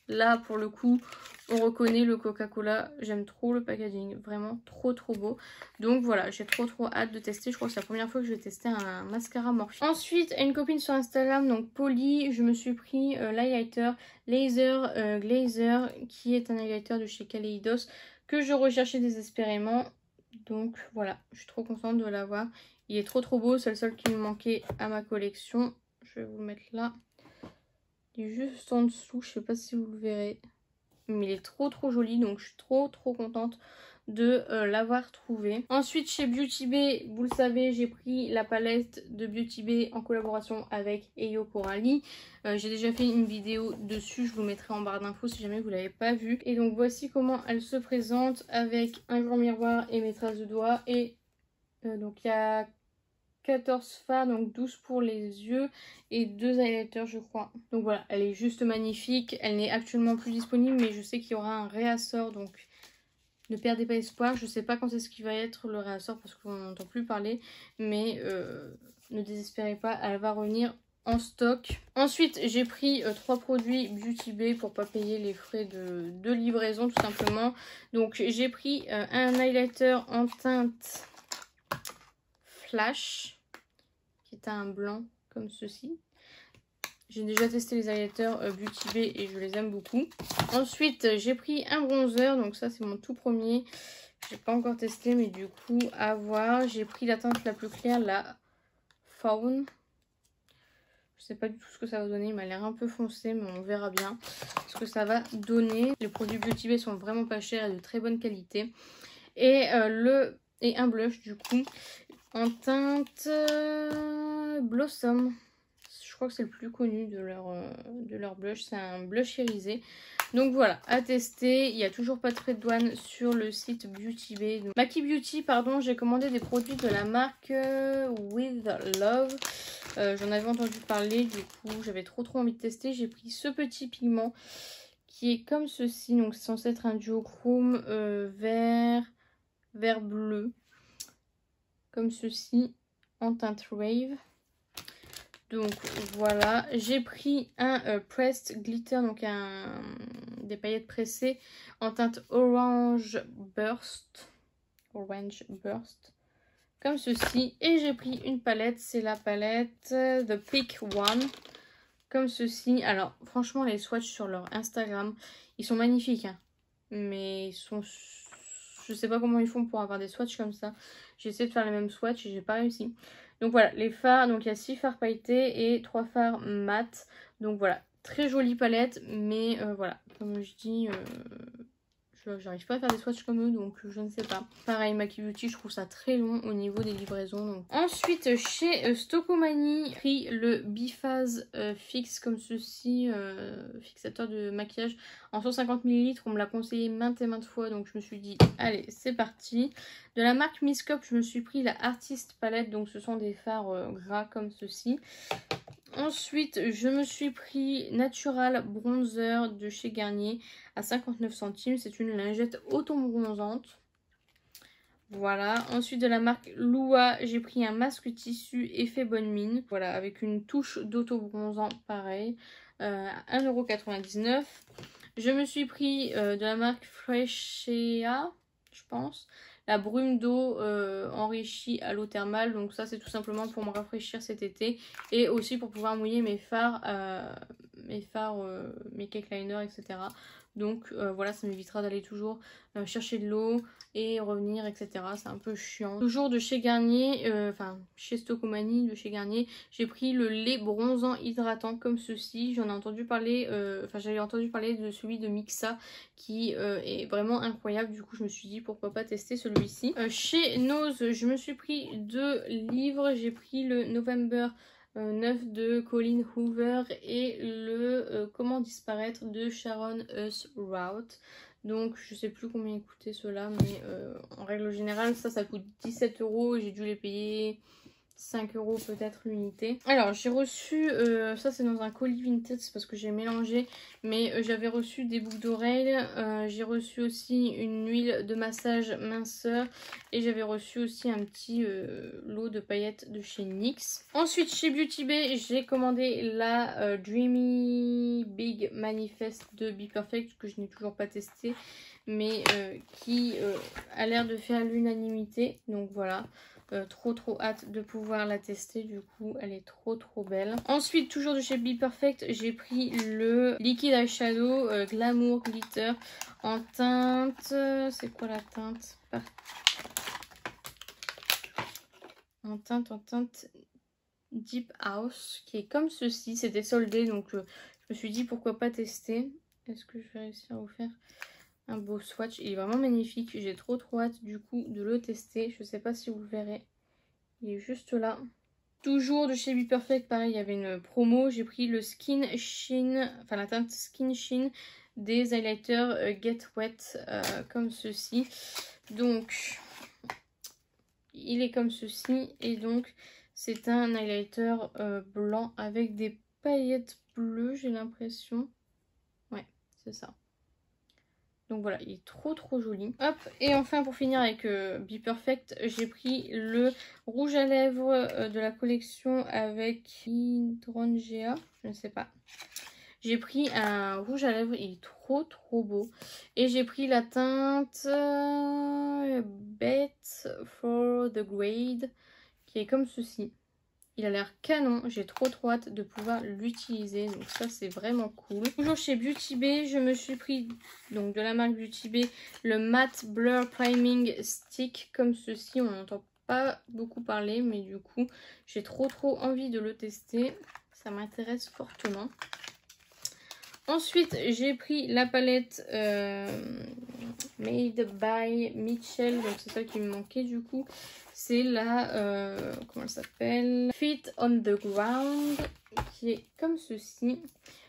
là pour le coup on reconnaît le Coca-Cola, j'aime trop le packaging, vraiment trop beau. Donc voilà, j'ai trop hâte de tester, je crois que c'est la première fois que je vais tester un mascara Morphe. Ensuite, une copine sur Instagram, donc Polly, je me suis pris l'highlighter Laser Glazer, qui est un highlighter de chez Kaleidos, que je recherchais désespérément. Donc voilà, je suis trop contente de l'avoir. Il est trop beau, c'est le seul qui me manquait à ma collection. Je vais vous le mettre là. Il est juste en dessous, je sais pas si vous le verrez. Mais il est trop joli, donc je suis trop contente de l'avoir trouvé. Ensuite chez Beauty Bay, vous le savez, j'ai pris la palette de Beauty Bay en collaboration avec Eyo Coralie. J'ai déjà fait une vidéo dessus, je vous mettrai en barre d'infos si jamais vous l'avez pas vue. Et donc voici comment elle se présente avec un grand miroir et mes traces de doigts. Et donc il y a 14 fards, donc 12 pour les yeux et 2 highlighters je crois. Donc voilà, elle est juste magnifique. Elle n'est actuellement plus disponible mais je sais qu'il y aura un réassort, donc ne perdez pas espoir. Je sais pas quand c'est ce qui va être le réassort parce qu'on n'entend plus parler, mais ne désespérez pas, elle va revenir en stock. Ensuite j'ai pris 3 produits Beauty Bay pour pas payer les frais de livraison tout simplement. Donc j'ai pris un highlighter en teinte Flash qui est un blanc comme ceci. J'ai déjà testé les highlighters Beauty Bay et je les aime beaucoup. Ensuite j'ai pris un bronzer, donc ça c'est mon tout premier. J'ai pas encore testé mais du coup à voir. J'ai pris la teinte la plus claire, la Fawn. Je sais pas du tout ce que ça va donner. Il m'a l'air un peu foncé, mais on verra bien ce que ça va donner. Les produits Beauty Bay sont vraiment pas chers et de très bonne qualité. Et un blush du coup en teinte Blossom. Je crois que c'est le plus connu de leur blush. C'est un blush irisé. Donc voilà, à tester. Il n'y a toujours pas de frais de douane sur le site Beauty Bay. Donc, Maki Beauty, pardon, j'ai commandé des produits de la marque With Love. J'en avais entendu parler, du coup j'avais trop envie de tester. J'ai pris ce petit pigment qui est comme ceci. Donc c'est censé être un duochrome vert bleu. Comme ceci, en teinte Rave. Donc voilà, j'ai pris un Pressed Glitter, donc des paillettes pressées en teinte Orange Burst. Comme ceci. Et j'ai pris une palette, c'est la palette The Pick One. Comme ceci. Alors franchement les swatchs sur leur Instagram, ils sont magnifiques. Hein. Mais ils sont... Je sais pas comment ils font pour avoir des swatchs comme ça. J'ai essayé de faire les mêmes swatchs et j'ai pas réussi. Donc voilà, les fards, donc il y a 6 fards pailletés et 3 fards mat. Donc voilà, très jolie palette, mais voilà, comme je dis, j'arrive pas à faire des swatchs comme eux, donc je ne sais pas. Pareil, Maki Beauty, je trouve ça très long au niveau des livraisons. Donc. Ensuite, chez Stokomani, j'ai pris le Biphase Fix comme ceci, fixateur de maquillage en 150 ml. On me l'a conseillé maintes et maintes fois, donc je me suis dit, allez, c'est parti. De la marque Miss Cop, je me suis pris la Artist Palette, donc ce sont des fards gras comme ceci. Ensuite, je me suis pris Natural Bronzer de chez Garnier à 59 centimes. C'est une lingette auto-bronzante. Voilà. Ensuite, de la marque Lua, j'ai pris un masque tissu effet bonne mine. Voilà, avec une touche d'auto-bronzant pareil. À 1,99 €. Je me suis pris de la marque Freshea, je pense. La brume d'eau enrichie à l'eau thermale. Donc ça c'est tout simplement pour me rafraîchir cet été. Et aussi pour pouvoir mouiller mes fards, mes cake liners, etc. Donc voilà, ça m'évitera d'aller toujours chercher de l'eau et revenir, etc. C'est un peu chiant. Toujours de chez Garnier, chez Stokomani de chez Garnier, j'ai pris le lait bronzant hydratant comme ceci. J'en ai entendu parler, j'avais entendu parler de celui de Mixa qui est vraiment incroyable. Du coup, je me suis dit pourquoi pas tester celui-ci. Chez Nose, je me suis pris 2 livres. J'ai pris le November 9 de Colleen Hoover et le Comment disparaître de Sharon Huss Rout. Donc je sais plus combien coûtait cela, mais en règle générale ça coûte 17 €. J'ai dû les payer 5 € peut-être l'unité. Alors j'ai reçu, ça c'est dans un colis vintage parce que j'ai mélangé, mais j'avais reçu des boucles d'oreilles, j'ai reçu aussi une huile de massage minceur et j'avais reçu aussi un petit lot de paillettes de chez NYX. Ensuite chez Beauty Bay, j'ai commandé la Dreamy Big Manifest de Be Perfect que je n'ai toujours pas testé, mais qui a l'air de faire l'unanimité, donc voilà. Trop hâte de pouvoir la tester, du coup elle est trop belle. Ensuite toujours de chez Be Perfect, j'ai pris le Liquid Eyeshadow Glamour Glitter en teinte, c'est quoi la teinte? En teinte Deep House, qui est comme ceci. C'était soldé, donc je me suis dit pourquoi pas tester. Est-ce que je vais réussir à vous faire un beau swatch? Il est vraiment magnifique, j'ai trop hâte du coup de le tester. Je sais pas si vous le verrez, il est juste là. Toujours de chez Be Perfect, pareil, il y avait une promo. J'ai pris le Skin Sheen, la teinte Skin Sheen des highlighters Get Wet comme ceci. Donc il est comme ceci et donc c'est un highlighter blanc avec des paillettes bleues, j'ai l'impression. Ouais, c'est ça. Donc voilà, il est trop joli. Hop, et enfin pour finir avec Be Perfect, j'ai pris le rouge à lèvres de la collection avec Hydrangea, je ne sais pas. J'ai pris un rouge à lèvres, il est trop beau. Et j'ai pris la teinte Bet for the Grade, qui est comme ceci. Il a l'air canon, j'ai trop hâte de pouvoir l'utiliser, donc ça c'est vraiment cool. Toujours chez Beauty Bay, je me suis pris, donc de la marque Beauty Bay, le Matte Blur Priming Stick comme ceci. On n'entend pas beaucoup parler, mais du coup j'ai trop envie de le tester. ça m'intéresse fortement. Ensuite, j'ai pris la palette Made by Mitchell, donc c'est celle qui me manquait du coup. C'est la, comment elle s'appelle, Feet on the Ground, qui est comme ceci.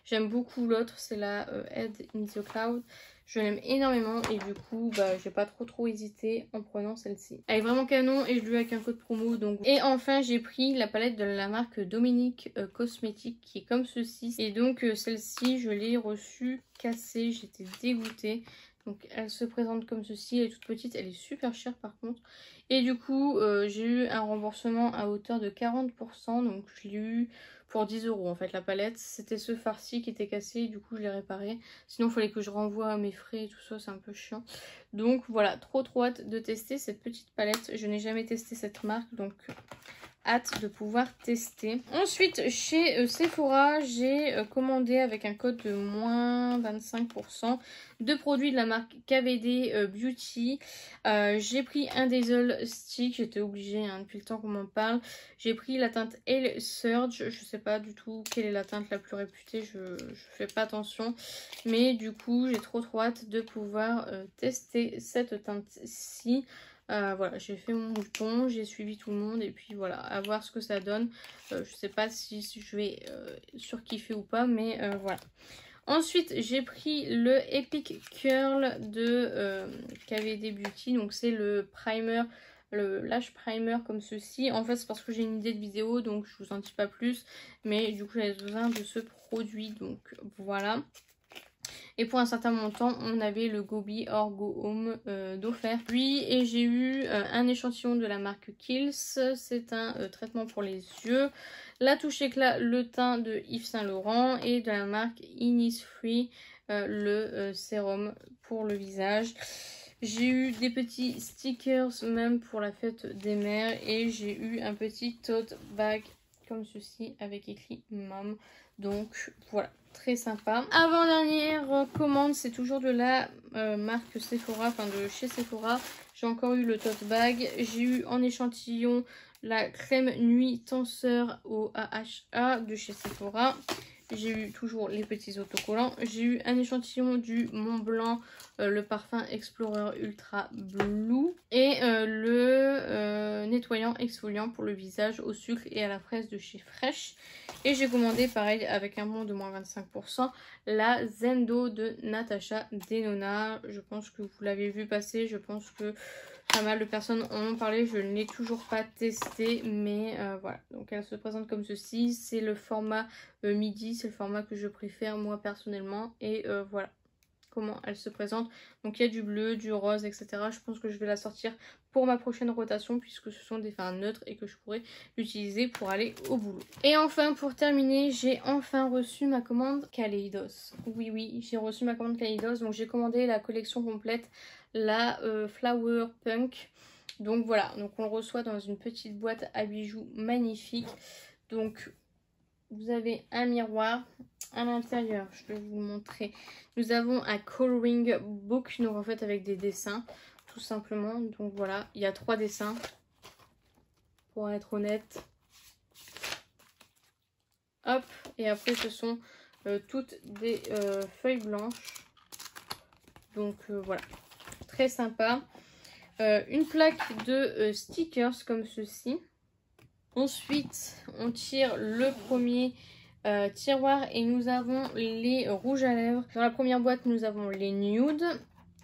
J'aime beaucoup l'autre, c'est la Head in the Cloud. Je l'aime énormément et du coup, bah, j'ai pas trop hésité en prenant celle-ci. Elle est vraiment canon et je l'ai eu avec un code promo. Donc. Et enfin, j'ai pris la palette de la marque Dominique Cosmétique qui est comme ceci. Et donc, celle-ci, je l'ai reçue cassée. J'étais dégoûtée. Donc, elle se présente comme ceci. Elle est toute petite. Elle est super chère par contre. Et du coup, j'ai eu un remboursement à hauteur de 40%. Donc, je l'ai eu pour 10 € en fait la palette. C'était ce farci qui était cassé, du coup je l'ai réparé. Sinon il fallait que je renvoie mes frais et tout ça, c'est un peu chiant. Donc voilà, trop hâte de tester cette petite palette. Je n'ai jamais testé cette marque, donc hâte de pouvoir tester. Ensuite, chez Sephora, j'ai commandé avec un code de moins 25% de produits de la marque KVD Beauty. J'ai pris un Diesel Stick, j'étais obligée hein, depuis le temps qu'on m'en parle. J'ai pris la teinte Ale Surge, je sais pas du tout quelle est la teinte la plus réputée, je fais pas attention. Mais du coup, j'ai trop hâte de pouvoir tester cette teinte-ci. Voilà, j'ai fait mon bouton, j'ai suivi tout le monde et puis voilà, à voir ce que ça donne. Je sais pas si je vais surkiffer ou pas, mais voilà. Ensuite, j'ai pris le Epic Curl de KVD Beauty, donc c'est le primer, le lash primer comme ceci. En fait, c'est parce que j'ai une idée de vidéo, donc je vous en dis pas plus, mais du coup, j'avais besoin de ce produit, donc voilà. Et pour un certain montant, on avait le Go Bee or Go Home d'offert. Puis, et j'ai eu un échantillon de la marque Kiehl's. C'est un traitement pour les yeux. La touche éclat, le teint de Yves Saint Laurent. Et de la marque Innisfree, le sérum pour le visage. J'ai eu des petits stickers même pour la fête des mères. Et j'ai eu un petit tote bag comme ceci avec écrit Mom. Donc voilà, très sympa. Avant-dernière commande, c'est toujours de la marque Sephora, enfin de chez Sephora. J'ai encore eu le tote bag. J'ai eu en échantillon la crème nuit tenseur au AHA de chez Sephora. J'ai eu toujours les petits autocollants. J'ai eu un échantillon du Mont Blanc, le parfum Explorer Ultra Blue. Et le nettoyant exfoliant pour le visage au sucre et à la fraise de chez Fresh. Et j'ai commandé pareil avec un bon de moins 25% la Zendo de Natasha Denona. Je pense que vous l'avez vu passer. Je pense que pas mal de personnes en ont parlé, je ne l'ai toujours pas testé, mais voilà. Donc elle se présente comme ceci, c'est le format midi, c'est le format que je préfère moi personnellement. Et voilà comment elle se présente. Donc il y a du bleu, du rose, etc. Je pense que je vais la sortir pour ma prochaine rotation puisque ce sont des fards neutres et que je pourrais l'utiliser pour aller au boulot. Et enfin pour terminer, j'ai enfin reçu ma commande Kaleidos. Oui, j'ai reçu ma commande Kaleidos. Donc j'ai commandé la collection complète, la Flower Punk. Donc voilà, donc on le reçoit dans une petite boîte à bijoux magnifique. Donc vous avez un miroir. À l'intérieur, je vais vous montrer. Nous avons un coloring book, donc en fait avec des dessins, tout simplement. Donc voilà, il y a 3 dessins, pour être honnête. Hop, et après ce sont toutes des feuilles blanches. Donc voilà, très sympa. Une plaque de stickers comme ceci. Ensuite, on tire le premier tiroir et nous avons les rouges à lèvres. Dans la première boîte, nous avons les nudes.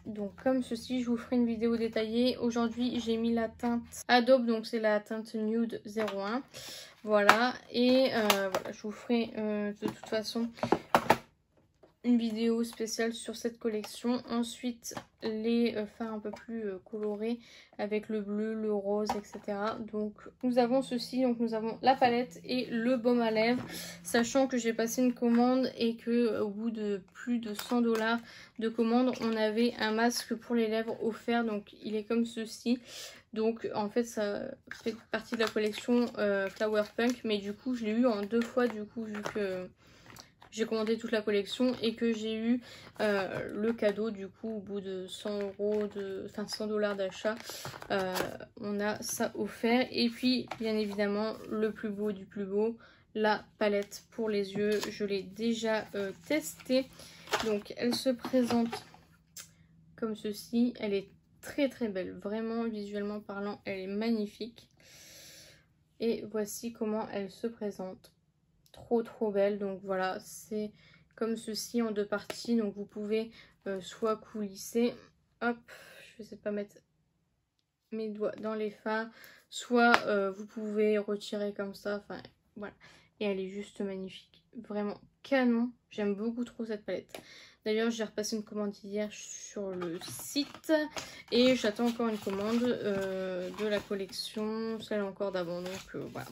Donc comme ceci, je vous ferai une vidéo détaillée. Aujourd'hui, j'ai mis la teinte Adobe, donc c'est la teinte Nude 01. Voilà, et voilà, je vous ferai de toute façon une vidéo spéciale sur cette collection. Ensuite, les fards un peu plus colorés avec le bleu, le rose, etc. Donc nous avons ceci, donc nous avons la palette et le baume à lèvres, sachant que j'ai passé une commande et que au bout de plus de 100 $ de commande, on avait un masque pour les lèvres offert. Donc il est comme ceci. Donc en fait ça fait partie de la collection Flower Punk, mais du coup je l'ai eu en 2 fois du coup vu que j'ai commandé toute la collection et que j'ai eu le cadeau du coup au bout de 100 €, enfin 100 $ d'achat. On a ça offert. Et puis bien évidemment le plus beau du plus beau, la palette pour les yeux. Je l'ai déjà testée. Donc elle se présente comme ceci. Elle est très très belle. Vraiment visuellement parlant, elle est magnifique. Et voici comment elle se présente. Trop belle. Donc voilà, c'est comme ceci en 2 parties. Donc vous pouvez soit coulisser. Hop, je ne sais pas mettre mes doigts dans les fards. Soit vous pouvez retirer comme ça. Enfin voilà. Et elle est juste magnifique. Vraiment canon. J'aime beaucoup trop cette palette. D'ailleurs, j'ai repassé une commande hier sur le site. Et j'attends encore une commande de la collection. Celle encore d'avant. Donc voilà.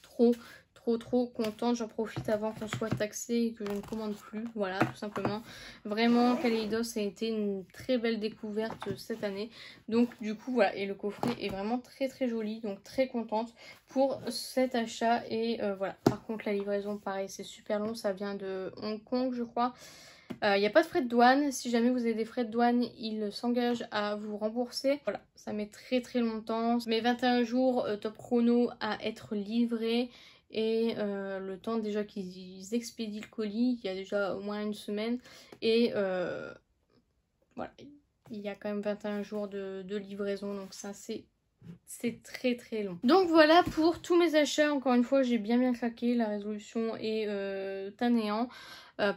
Trop contente. J'en profite avant qu'on soit taxé et que je ne commande plus. Voilà, tout simplement. Vraiment, Kaleidos a été une très belle découverte cette année. Donc du coup, voilà. Et le coffret est vraiment très joli. Donc très contente pour cet achat. Et voilà. Par contre, la livraison, pareil, c'est super long. Ça vient de Hong Kong, je crois. Il n'y a pas de frais de douane. Si jamais vous avez des frais de douane, ils s'engagent à vous rembourser. Voilà, ça met très longtemps. Ça met 21 jours top chrono à être livré. Et le temps déjà qu'ils expédient le colis, il y a déjà au moins 1 semaine. Et voilà, il y a quand même 21 jours de livraison. Donc ça, c'est très long. Donc voilà pour tous mes achats. Encore une fois, j'ai bien claqué. La résolution est à néant.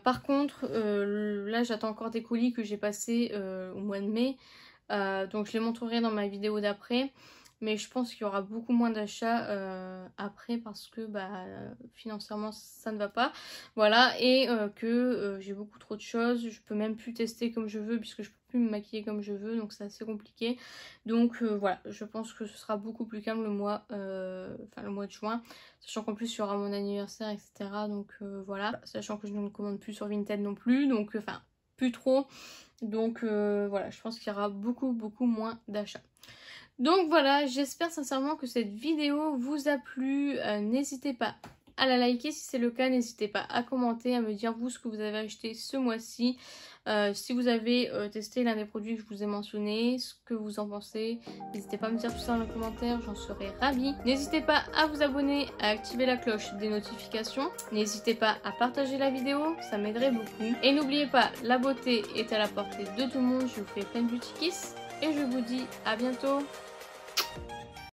Par contre, là j'attends encore des colis que j'ai passés au mois de mai. Donc je les montrerai dans ma vidéo d'après. Mais je pense qu'il y aura beaucoup moins d'achats après parce que financièrement ça ne va pas. Voilà, et que j'ai beaucoup trop de choses. Je peux même plus tester comme je veux puisque je peux plus me maquiller comme je veux. Donc c'est assez compliqué. Donc voilà, je pense que ce sera beaucoup plus calme le mois de juin. Sachant qu'en plus il y aura mon anniversaire, etc. Donc voilà, sachant que je ne commande plus sur Vinted non plus. Donc plus trop. Donc voilà, je pense qu'il y aura beaucoup moins d'achats. Donc voilà, j'espère sincèrement que cette vidéo vous a plu. N'hésitez pas à la liker si c'est le cas. N'hésitez pas à commenter, à me dire vous ce que vous avez acheté ce mois-ci. Si vous avez testé l'un des produits que je vous ai mentionné, ce que vous en pensez. N'hésitez pas à me dire tout ça dans les commentaires, j'en serai ravie. N'hésitez pas à vous abonner, à activer la cloche des notifications. N'hésitez pas à partager la vidéo, ça m'aiderait beaucoup. Et n'oubliez pas, la beauté est à la portée de tout le monde. Je vous fais plein de beauty kiss et je vous dis à bientôt.